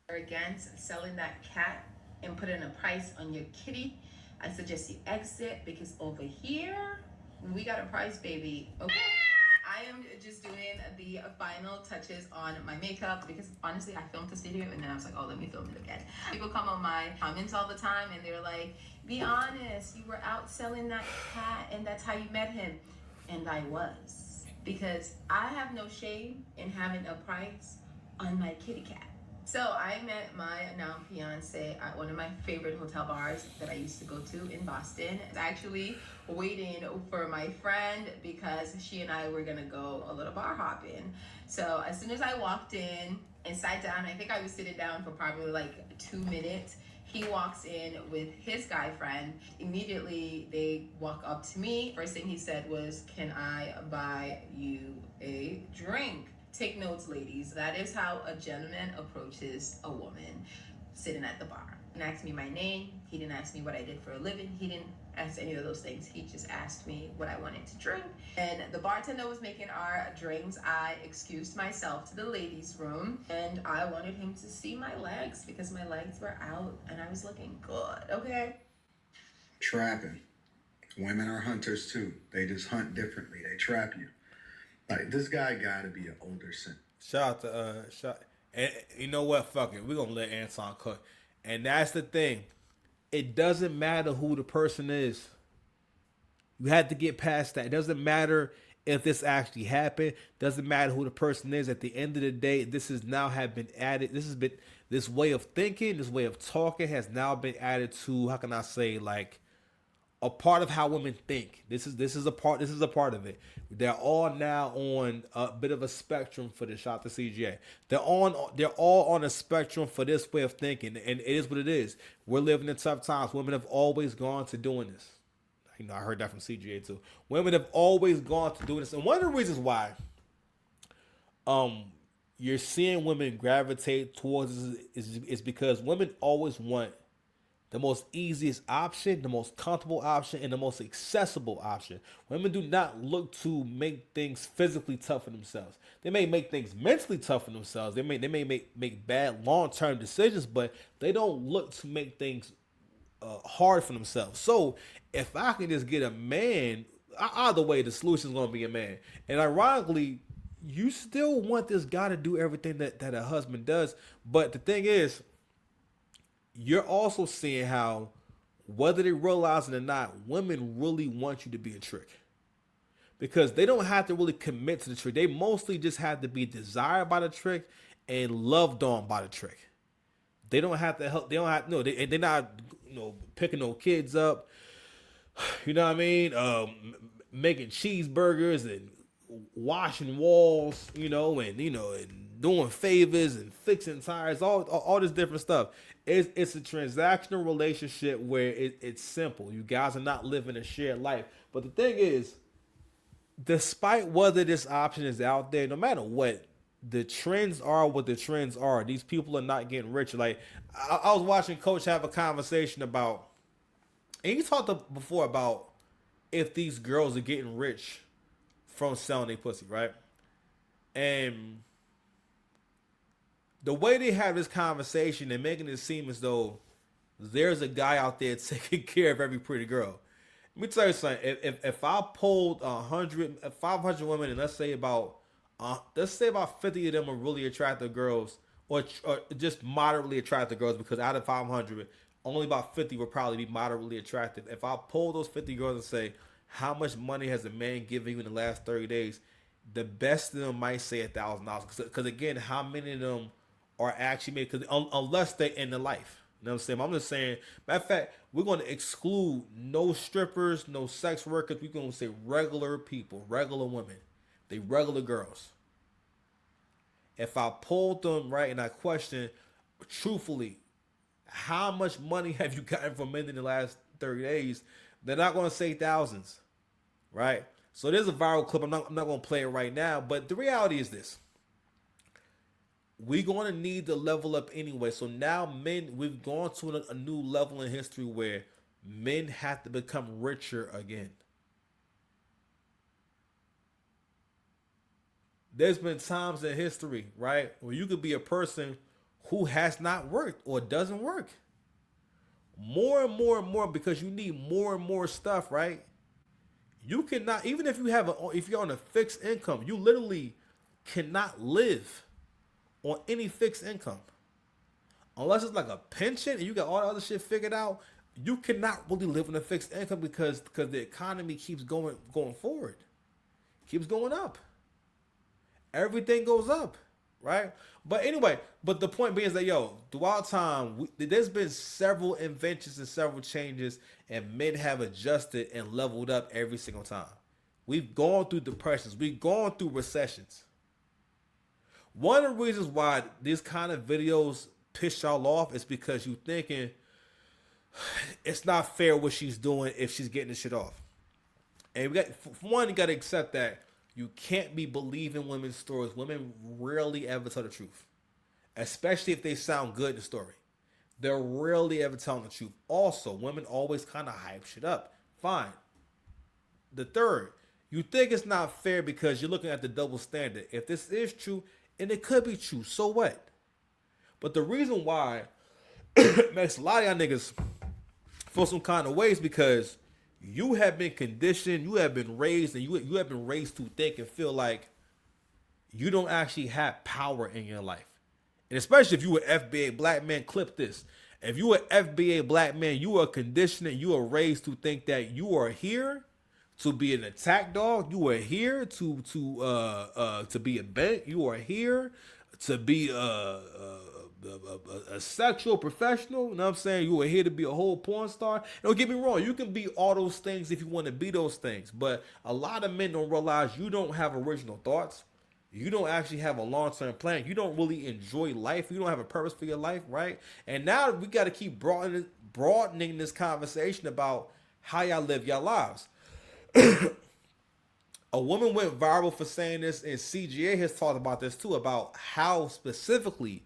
Against selling that cat and putting a price on your kitty, I suggest you exit, because over here we got a price, baby. Okay, I am just doing the final touches on my makeup because honestly I filmed this video and then I was like, oh, let me film it again. People come on my comments all the time and they're like, be honest, you were out selling that cat and that's how you met him. And I was, because I have no shame in having a price on my kitty cat. So I met my now fiance at one of my favorite hotel bars that I used to go to in Boston. I was actually waiting for my friend because she and I were gonna go a little bar hopping. So as soon as I walked in and sat down, I think I was sitting down for probably like 2 minutes. He walks in with his guy friend. Immediately they walk up to me. First thing he said was, can I buy you a drink? Take notes, ladies. That is how a gentleman approaches a woman sitting at the bar. He didn't ask me my name. He didn't ask me what I did for a living. He didn't ask any of those things. He just asked me what I wanted to drink. And the bartender was making our drinks. I excused myself to the ladies' room and I wanted him to see my legs because my legs were out and I was looking good, okay? Trapping. Women are hunters too. They just hunt differently. They trap you. Like, this guy gotta be an older simp. Shout out to and you know what? Fuck it. We're gonna let Anton cook. And that's the thing. It doesn't matter who the person is. You have to get past that. It doesn't matter if this actually happened. Doesn't matter who the person is. At the end of the day, this has now have been added. This way of thinking, this way of talking has now been added to, how can I say, like, a part of how women think. This is a part of it. They're all now on a bit of a spectrum for the shot to CGA. They're all on a spectrum for this way of thinking, and it is what it is. We're living in tough times. Women have always gone to doing this. You know, I heard that from CGA too. Women have always gone to doing this, and one of the reasons why you're seeing women gravitate towards this is because women always want the most easiest option, the most comfortable option, and the most accessible option. Women do not look to make things physically tough for themselves. They may make things mentally tough for themselves. They may make bad long-term decisions, but they don't look to make things hard for themselves. So if I can just get a man, either way, the solution is going to be a man. And ironically, you still want this guy to do everything that a husband does. But the thing is, you're also seeing how, whether they realize it or not, women really want you to be a trick. Because they don't have to really commit to the trick. They mostly just have to be desired by the trick and loved on by the trick. They don't have to help. They don't have they're not picking no kids up. You know what I mean? Making cheeseburgers and washing walls. And doing favors and fixing tires. All this different stuff. It's a transactional relationship where it's simple. You guys are not living a shared life. But the thing is, despite whether this option is out there, no matter what, the trends are what the trends are. These people are not getting rich. Like, I was watching Coach have a conversation about, and he talked before about if these girls are getting rich from selling their pussy, right? And the way they have this conversation and making it seem as though there's a guy out there taking care of every pretty girl. Let me tell you something. If I polled 500 women, and let's say about 50 of them are really attractive girls, or just moderately attractive girls, because out of 500, only about 50 would probably be moderately attractive. If I poll those 50 girls and say, how much money has a man given you in the last 30 days? The best of them might say $1,000. Because again, how many of them are actually made? Because unless they're in the life. You know what I'm saying? I'm just saying, matter of fact, we're going to exclude no strippers, no sex workers. We're going to say regular people, regular women. They regular girls. If I polled them, right, and I questioned, truthfully, how much money have you gotten from men in the last 30 days? They're not going to say thousands, right? So there's a viral clip. I'm not going to play it right now, but the reality is this. we're going to need to level up anyway. So now men, we've gone to a new level in history where men have to become richer again. There's been times in history, right, where you could be a person who has not worked or doesn't work. More and more and more, because you need more and more stuff, right? You cannot, even if you have if you're on a fixed income, you literally cannot live on any fixed income. Unless it's like a pension and you got all the other shit figured out, you cannot really live on a fixed income because the economy keeps going forward. Keeps going up. Everything goes up, right? But anyway, but the point being is that, throughout time, there's been several inventions and several changes, and men have adjusted and leveled up every single time. We've gone through depressions. We've gone through recessions. One of the reasons why these kind of videos piss y'all off is because you thinking it's not fair what she's doing if she's getting the shit off. And for one, you got to accept that you can't be believing women's stories. Women rarely ever tell the truth, especially if they sound good in the story. They're rarely ever telling the truth. Also, women always kind of hype shit up. Fine. The third, you think it's not fair because you're looking at the double standard. If this is true, and it could be true, so what? But the reason why it makes a lot of y'all niggas feel some kind of ways because you have been conditioned, you have been raised, and you have been raised to think and feel like you don't actually have power in your life. And especially if you were FBA black man, clip this. If you were FBA black man, you are conditioned and you are raised to think that you are here to be an attack dog. You are here to be a bank. You are here to be a sexual professional. You know what I'm saying? You are here to be a whole porn star. Don't get me wrong. You can be all those things if you want to be those things. But a lot of men don't realize you don't have original thoughts. You don't actually have a long-term plan. You don't really enjoy life. You don't have a purpose for your life, right? And now we got to keep broadening this conversation about how y'all live your lives. A woman went viral for saying this, and CGA has talked about this too, about how specifically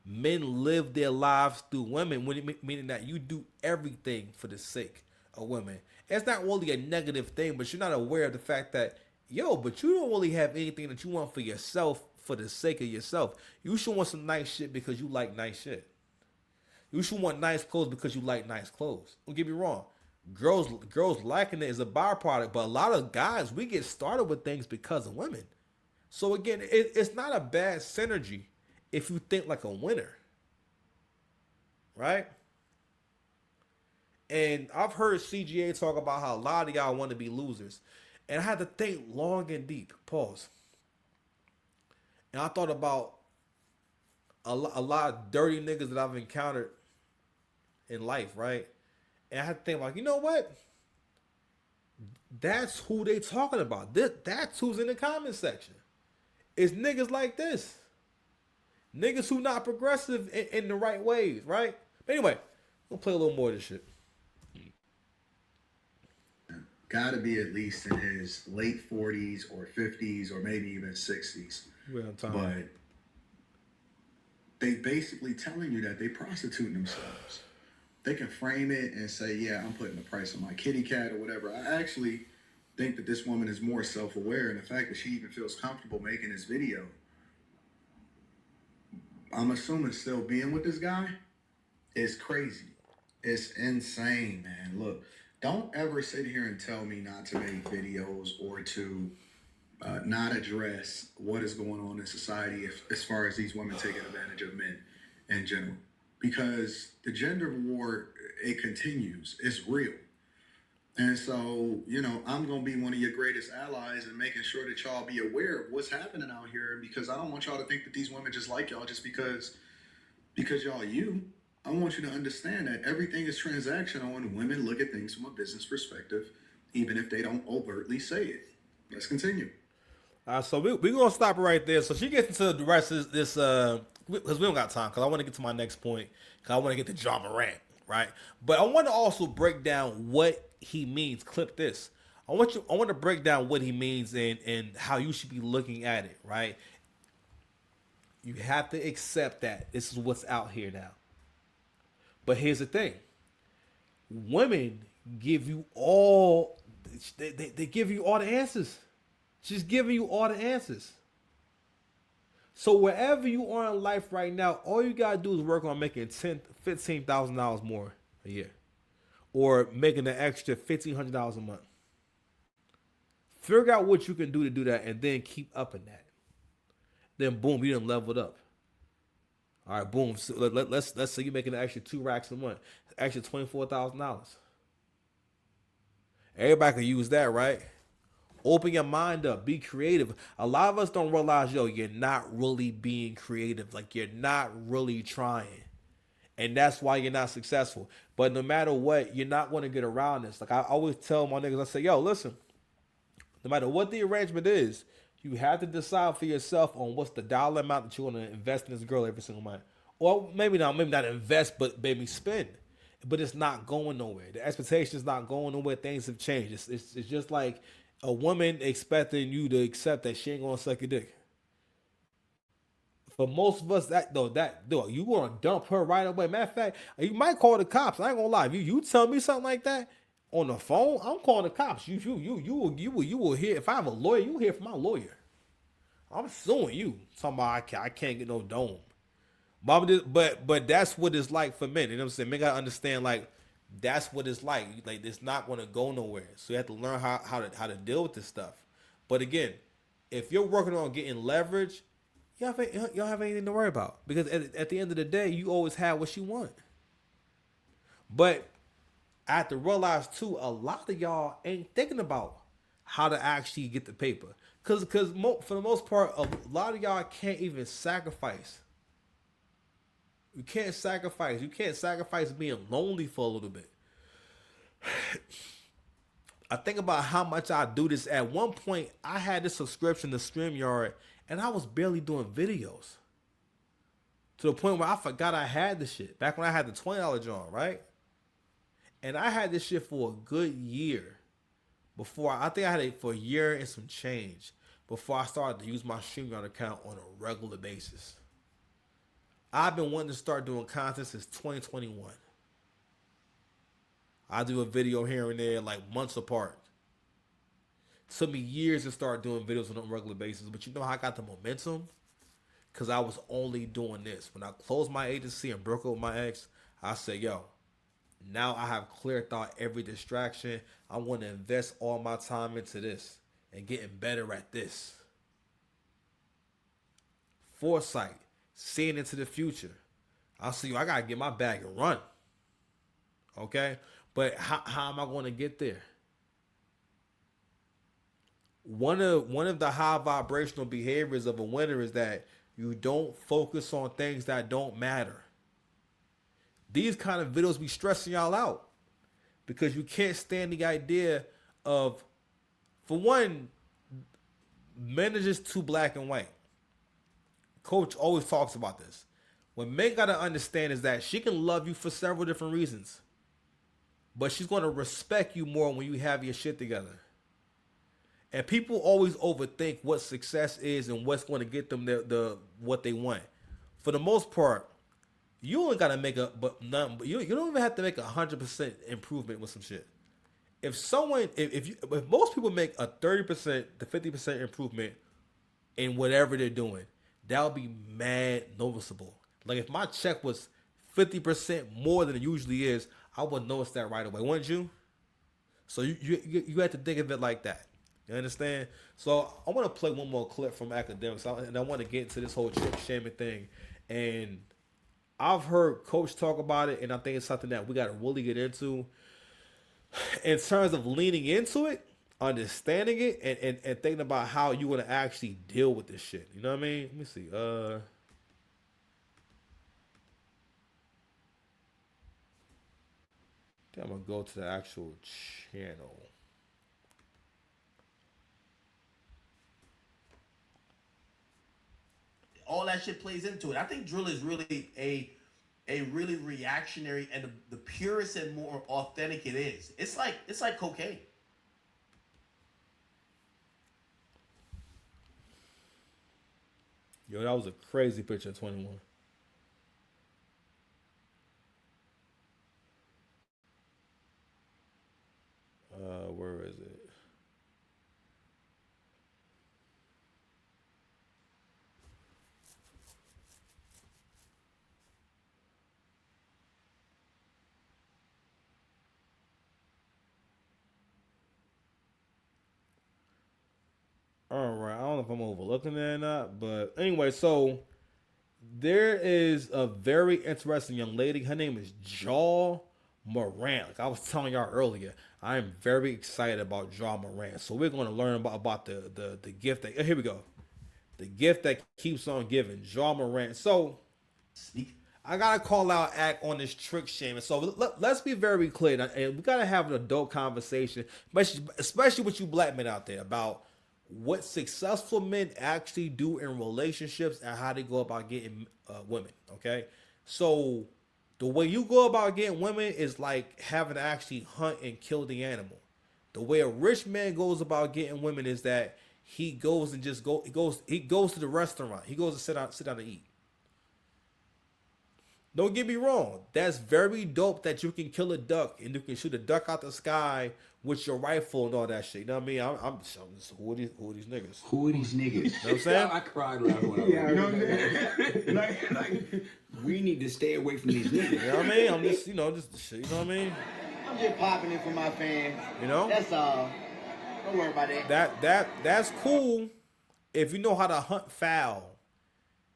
men live their lives through women, meaning that you do everything for the sake of women. It's not really a negative thing, but you're not aware of the fact that, but you don't really have anything that you want for yourself for the sake of yourself. You should want some nice shit because you like nice shit. You should want nice clothes because you like nice clothes. Don't get me wrong. Girls liking it is a byproduct, but a lot of guys, we get started with things because of women. So again, it's not a bad synergy if you think like a winner, right? And I've heard CGA talk about how a lot of y'all want to be losers, and I had to think long and deep. Pause. And I thought about a lot of dirty niggas that I've encountered in life, right? And I had to think like, you know what? That's who they talking about. That's who's in the comment section. It's niggas like this. Niggas who not progressive in the right ways, right? But anyway, we'll play a little more of this shit. Got to be at least in his late 40s or 50s or maybe even 60s. We're on time. But they basically telling you that they prostituting themselves. They can frame it and say, yeah, I'm putting a price on my kitty cat or whatever. I actually think that this woman is more self-aware, and the fact that she even feels comfortable making this video, I'm assuming still being with this guy, is crazy. It's insane, man. Look, don't ever sit here and tell me not to make videos or to not address what is going on in society as far as these women taking advantage of men in general. Because the gender war, it continues. It's real. And so, I'm going to be one of your greatest allies in making sure that y'all be aware of what's happening out here. Because I don't want y'all to think that these women just like y'all just because y'all you. I want you to understand that everything is transactional and women look at things from a business perspective, even if they don't overtly say it. Let's continue. So we're going to stop right there. So she gets into the rest of this, because we don't got time, because I want to get to my next point, because I want to get to John Morant, right? But I want to also break down what he means. Clip this. I want to break down what he means and how you should be looking at it, right? You have to accept that this is what's out here now. But here's the thing. Women give you all, they give you all the answers. She's giving you all the answers. So wherever you are in life right now, all you gotta do is work on making $15,000 more a year, or making an extra $1,500 a month. Figure out what you can do to do that, and then keep upping that. Then boom, you done leveled up. All right, boom. So let's say you're making an extra 2 racks a month, extra $24,000. Everybody can use that, right? Open your mind up. Be creative. A lot of us don't realize, you're not really being creative. Like, you're not really trying. And that's why you're not successful. But no matter what, you're not going to get around this. Like, I always tell my niggas, I say, listen, no matter what the arrangement is, you have to decide for yourself on what's the dollar amount that you're going to invest in this girl every single month. Or maybe not invest, but maybe spend. But it's not going nowhere. The expectation is not going nowhere. Things have changed. It's just like a woman expecting you to accept that she ain't gonna suck your dick. For most of us, you gonna dump her right away. Matter of fact, you might call the cops. I ain't gonna lie. You tell me something like that on the phone, I'm calling the cops. You will hear. If I have a lawyer, you will hear from my lawyer. I'm suing you. Talking about I can't get no dome. But that's what it's like for men. You know what I'm saying? Men gotta understand, like, that's what it's like. Like, it's not gonna go nowhere. So you have to learn how to deal with this stuff. But again, if you're working on getting leverage, you don't have anything to worry about, because at the end of the day, you always have what you want. But I have to realize too, a lot of y'all ain't thinking about how to actually get the paper, because for the most part, a lot of y'all can't even sacrifice. You can't sacrifice. You can't sacrifice being lonely for a little bit. I think about how much I do this. At one point, I had this subscription to StreamYard, and I was barely doing videos. To the point where I forgot I had this shit. Back when I had the $20 joint, right? And I had this shit for a good year. I think I had it for a year and some change before I started to use my StreamYard account on a regular basis. I've been wanting to start doing content since 2021. I do a video here and there, like, months apart. It took me years to start doing videos on a regular basis. But you know how I got the momentum? Because I was only doing this. When I closed my agency and broke up with my ex, I said, now I have clear thought every distraction. I want to invest all my time into this and getting better at this. Foresight. Seeing into the future. I see, I gotta get my bag and run. Okay? But how am I going to get there? One of the high vibrational behaviors of a winner is that you don't focus on things that don't matter. These kind of videos be stressing y'all out because you can't stand the idea of, for one, men are just too black and white. Coach always talks about this. What men gotta understand is that she can love you for several different reasons, but she's gonna respect you more when you have your shit together. And people always overthink what success is and what's going to get them what they want. For the most part, you only gotta make you don't even have to make 100% improvement with some shit. If most people make a 30% to 50% improvement in whatever they're doing, that would be mad noticeable. Like, if my check was 50% more than it usually is, I would notice that right away, wouldn't you? So you have to think of it like that. You understand? So I want to play one more clip from Academics, and I want to get into this whole chip shaming thing. And I've heard Coach talk about it, and I think it's something that we got to really get into in terms of leaning into it, understanding it, and thinking about how you're going to actually deal with this shit. You know what I mean? Let me see. I think I'm going to go to the actual channel. All that shit plays into it. I think drill is really a really reactionary, and the purest and more authentic it is. It's like cocaine. Yo, that was a crazy picture of 21. Where is it? All right, I don't know if I'm overlooking it or not, but anyway, so there is a very interesting young lady. Her name is Jaw Moran. Like I was telling y'all earlier, I am very excited about Jaw Moran. So we're going to learn about the gift that here we go. The gift that keeps on giving, Jaw Moran. So I gotta call out act on this trick shaming. So let's be very clear, and we gotta have an adult conversation, especially with you black men out there, about what successful men actually do in relationships and how they go about getting women. Okay, so the way you go about getting women is like having to actually hunt and kill the animal. The way a rich man goes about getting women is that he goes and just he goes to the restaurant. He goes to sit down and eat. Don't get me wrong. That's very dope that you can kill a duck and you can shoot a duck out the sky with your rifle and all that shit. You know what I mean? I'm just, who are these niggas? Who are these niggas? You know what I'm saying? I cried laughing when I read. You know what I'm saying? like, we need to stay away from these niggas. You know what I mean? I'm just, just shit. You know what I mean? I'm just popping it for my fans. You know? That's all. Don't worry about that. That's cool if you know how to hunt fowl.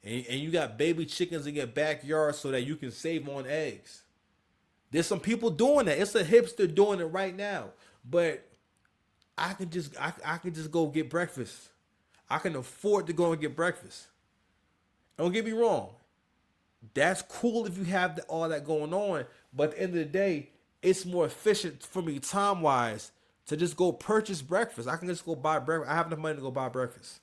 And you got baby chickens in your backyard so that you can save on eggs. There's some people doing that. It's a hipster doing it right now. But I can just go get breakfast. I can afford to go and get breakfast. Don't get me wrong. That's cool if you have all that going on. But at the end of the day, it's more efficient for me time-wise to just go purchase breakfast. I can just go buy breakfast. I have enough money to go buy breakfast.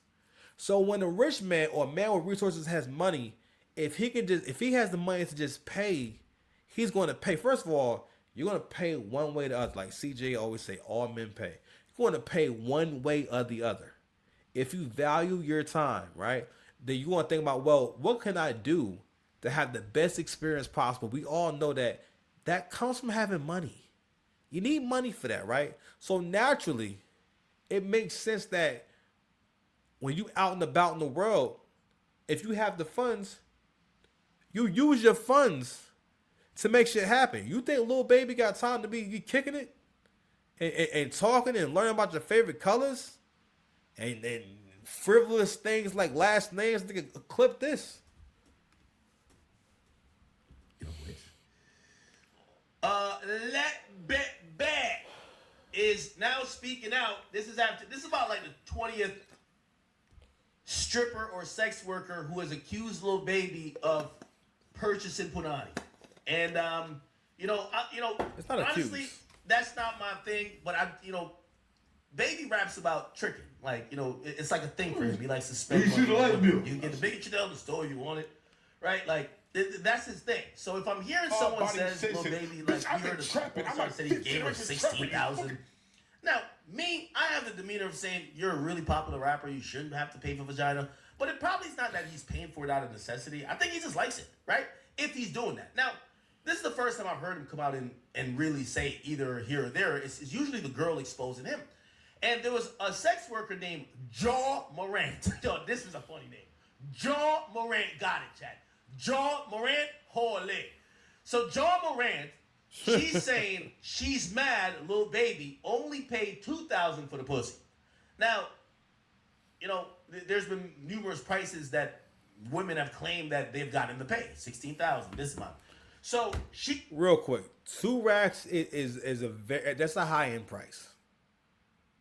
So when a rich man or a man with resources has money, if he has the money to just pay, he's going to pay. First of all, you're going to pay one way or the other. Like CJ always say, all men pay. You're going to pay one way or the other. If you value your time, right, then you want to think about, well, what can I do to have the best experience possible? We all know that comes from having money. You need money for that, right? So naturally, it makes sense that when you out and about in the world, if you have the funds, you use your funds to make shit happen. You think Lil Baby got time to be kicking it and talking and learning about your favorite colors and frivolous things like last names? Nigga, clip this. Let Bet is now speaking out. This is about like the 20th stripper or sex worker who has accused Lil Baby of purchasing punani. And it's not honestly, accused. That's not my thing, but Baby raps about tricking. Like, it's like a thing for him. He likes to spend money. You can get the big Chanel in the store if you want it. Right? Like, that's his thing. So if I'm hearing someone says, Lil Baby, like, we heard a star said he gave her 16,000. Now, me, I have the demeanor of saying you're a really popular rapper. You shouldn't have to pay for vagina. But it probably is not that he's paying for it out of necessity. I think he just likes it, right? If he's doing that. Now, this is the first time I've heard him come out and really say either here or there. It's usually the girl exposing him. And there was a sex worker named Jaw Morant. Yo, this is a funny name. Jaw Morant. Got it, Chad. Jaw Morant, holy. So Jaw Morant, she's saying she's mad Lil Baby only paid $2,000 for the pussy. Now, there's been numerous prices that women have claimed that they've gotten to pay. $16,000 this month. So she real quick, 2 racks is that's a high end price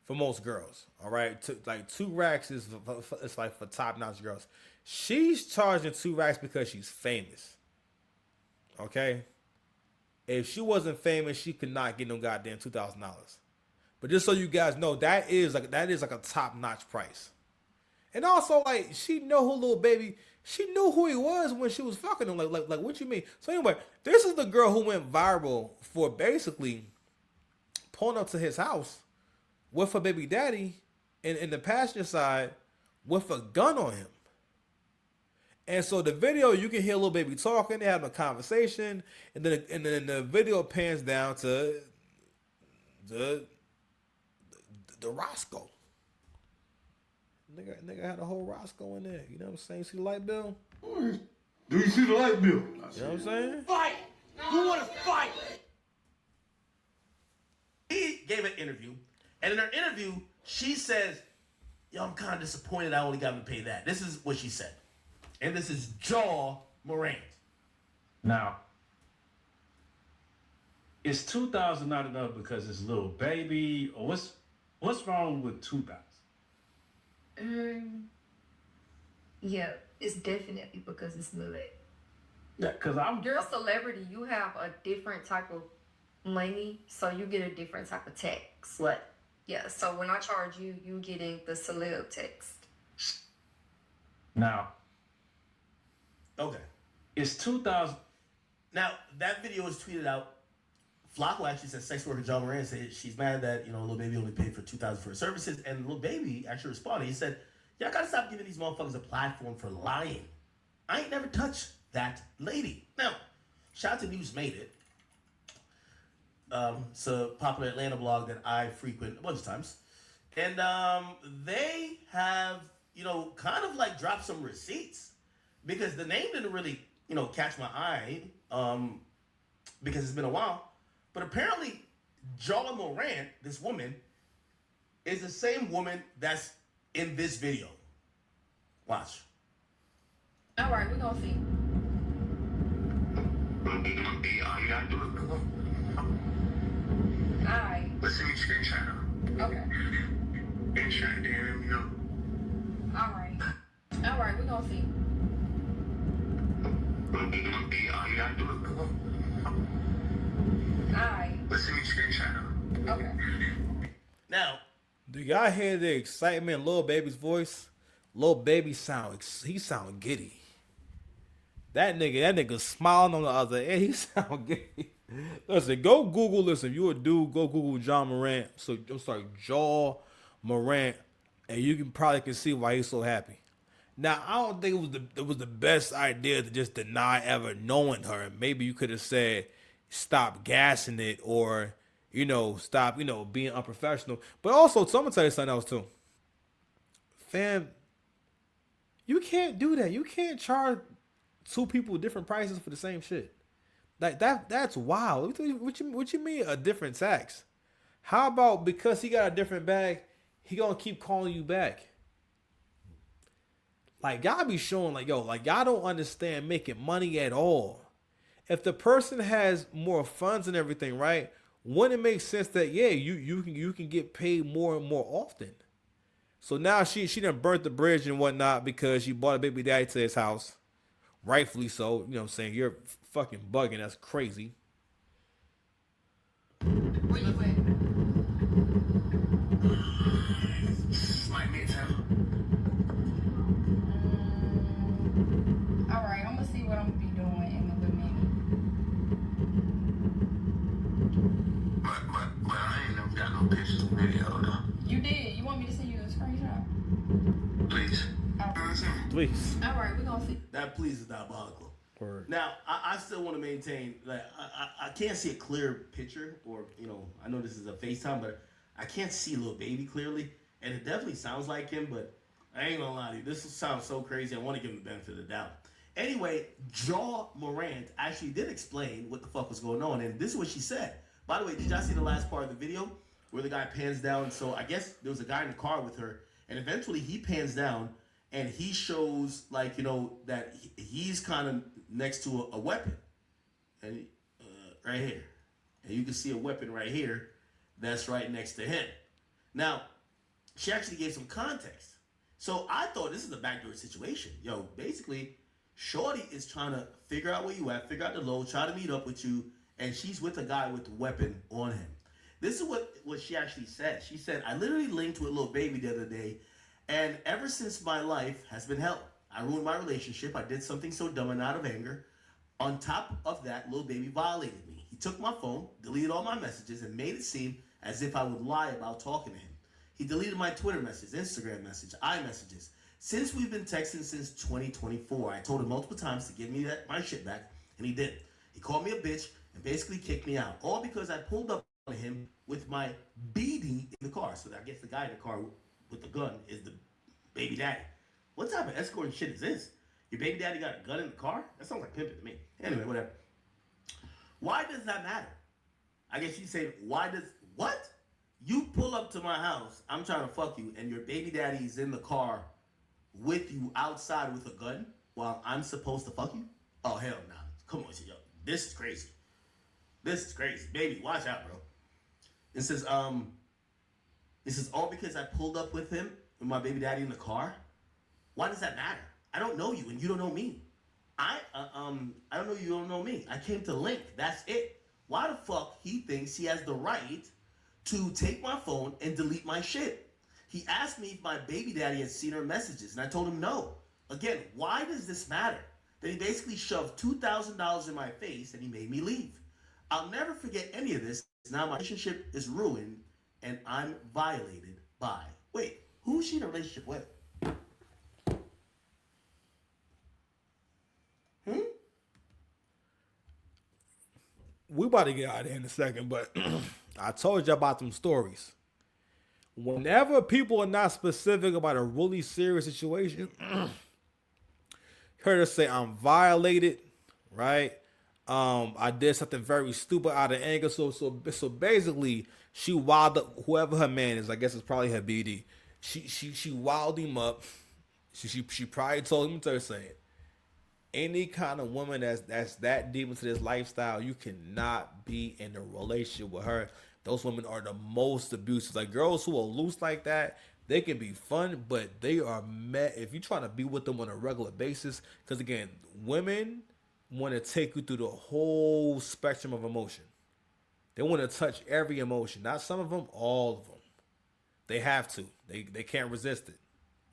for most girls. All right, 2 racks is it's like for top notch girls. She's charging 2 racks because she's famous. Okay. If she wasn't famous, she could not get no goddamn $2,000. But just so you guys know, that is like a top notch price. And also, like, she know who Lil Baby. She knew who he was when she was fucking him. Like what you mean? So anyway, this is the girl who went viral for basically pulling up to his house with her baby daddy in the passenger side with a gun on him. And so the video, you can hear Lil Baby talking, they having a conversation, and then the video pans down to the Roscoe. Nigga had a whole Roscoe in there. You know what I'm saying? See the light bill? Do you see the light bill? You know what I'm saying? Fight! Who want to fight? He gave an interview, and in her interview, she says, yo, I'm kind of disappointed I only got to pay that. This is what she said. And this is Jaw Morant. Now, is 2,000 not enough because it's little baby, or what's wrong with 2,000? Yeah, it's definitely because it's Lil. Yeah, because You're a celebrity. You have a different type of money, so you get a different type of tax. What? Yeah, so when I charge you, you getting the celeb tax. Now, okay, it's 2,000. Now, that video was tweeted out. Flacco actually said sex worker John Moran said she's mad that, Lil Baby only paid for $2,000 for her services. And Lil Baby actually responded. He said, y'all gotta stop giving these motherfuckers a platform for lying. I ain't never touched that lady. Now, shout out to News Made It. It's a popular Atlanta blog that I frequent a bunch of times. And they have, kind of like dropped some receipts. Because the name didn't really, catch my eye. Because it's been a while. But apparently, Jaw Morant, this woman, is the same woman that's in this video. Watch. All right, we're gonna see. All right. Let's see me screenshot her. Okay. Screenshot, then let me know. All right, we're gonna see. All right. Let's see me screenshot her. Okay. Now, do y'all hear the excitement in Lil Baby's voice? Lil Baby sound giddy. That nigga smiling on the other end. He sound giddy. Listen, go Google this. If you a dude, go Google John Morant. So I'm sorry, Jaw Morant, and you can see why he's so happy. Now, I don't think it was the best idea to just deny ever knowing her. Maybe you could have said, stop gassing it, or stop being unprofessional. But also, so I'm gonna tell you something else too. Fam, you can't do that. You can't charge two people different prices for the same shit. Like that's wild. What you mean a different tax? How about because he got a different bag, he gonna keep calling you back? Like, y'all be showing y'all don't understand making money at all. If the person has more funds and everything, right? Wouldn't it make sense that you can get paid more and more often? So now she done burnt the bridge and whatnot because she bought a baby daddy to his house. Rightfully so. You know what I'm saying? You're fucking bugging. That's crazy. Where you at? Like midtown. All right, I'm gonna see what I'm gonna be doing in a little minute. But I ain't never got no pictures or video though. You did. You want me to send you the screenshot? Please. Please. All right, we're gonna see. that please is diabolical. Word. Now, I still want to maintain, I can't see a clear picture, or, I know this is a FaceTime, but I can't see Lil Baby clearly, and it definitely sounds like him, but I ain't gonna lie to you, this sounds so crazy, I want to give him the benefit of the doubt. Anyway, Jaw Morant actually did explain what the fuck was going on, and this is what she said. By the way, did y'all see the last part of the video where the guy pans down? So I guess there was a guy in the car with her, and eventually he pans down, and he shows, that he's kind of next to a weapon. And right here. And you can see a weapon right here that's right next to him. Now, she actually gave some context. So I thought this is a backdoor situation. Yo, basically, Shorty is trying to figure out where you at, figure out the load, try to meet up with you, and she's with a guy with a weapon on him. This is what she actually said. She said, I literally linked with Lil Baby the other day, and ever since my life has been hell. I ruined my relationship. I did something so dumb and out of anger. On top of that, Lil Baby violated me. He took my phone, deleted all my messages, and made it seem as if I would lie about talking to him. He deleted my Twitter message, Instagram message, iMessages, Since we've been texting since 2024, I told him multiple times to give me my shit back, and he didn't. He called me a bitch and basically kicked me out, all because I pulled up on him with my BD in the car. So I guess the guy in the car with the gun is the baby daddy. What type of escorting shit is this? Your baby daddy got a gun in the car? That sounds like pimping to me. Anyway, whatever. Why does that matter? I guess you say, what? You pull up to my house, I'm trying to fuck you, and your baby daddy's in the car with you outside with a gun while I'm supposed to fuck you? Oh, hell no. Come on, yo. This is crazy. This is crazy. Baby, watch out, bro. It says all because I pulled up with him with my baby daddy in the car? Why does that matter? I don't know you and you don't know me. I don't know you don't know me. I came to link. That's it. Why the fuck he thinks he has the right to take my phone and delete my shit? He asked me if my baby daddy had seen her messages, and I told him no. Again, why does this matter? Then he basically shoved $2,000 in my face and he made me leave. I'll never forget any of this. Now my relationship is ruined and I'm violated by. Wait, who's she in a relationship with? We about to get out of here in a second, but I told you about them stories. Whenever people are not specific about a really serious situation, heard her say I'm violated, right? I did something very stupid out of anger. So basically, she wilded up whoever her man is. I guess it's probably her BD. She wilded him up. She probably told him to say it. Any kind of woman that's that deep into this lifestyle, you cannot be in a relationship with her. Those women are the most abusive. Like girls who are loose like that, they can be fun, but they are met if you're trying to be with them on a regular basis. Because again, women want to take you through the whole spectrum of emotion. They want to touch every emotion. Not some of them, all of them. They have to. They can't resist it.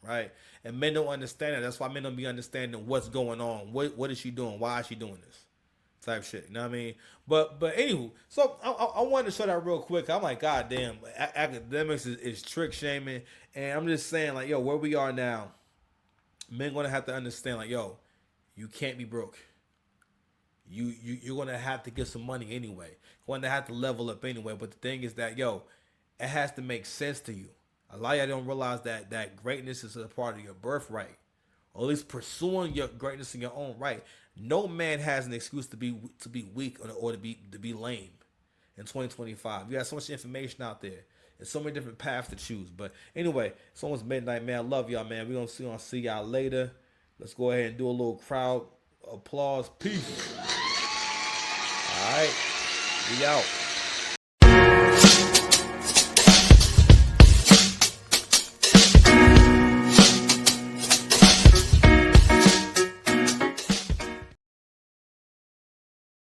Right? And men don't understand it. That's why men don't be understanding what's going on. What is she doing? Why is she doing this? Type shit. You know what I mean? But anywho, so I wanted to show that real quick. I'm like, God damn, academics is trick shaming. And I'm just saying, like, yo, where we are now, men gonna have to understand, like, yo, you can't be broke. You're gonna have to get some money anyway. You're gonna have to level up anyway. But the thing is that, yo, it has to make sense to you. A lot of y'all don't realize that greatness is a part of your birthright, or at least pursuing your greatness in your own right. No man has an excuse to be weak or to be lame in 2025. You got so much information out there. There's so many different paths to choose. But anyway, it's almost midnight, man. I love y'all, man. We're gonna see y'all later. Let's go ahead and do a little crowd applause. Peace. All right, we out.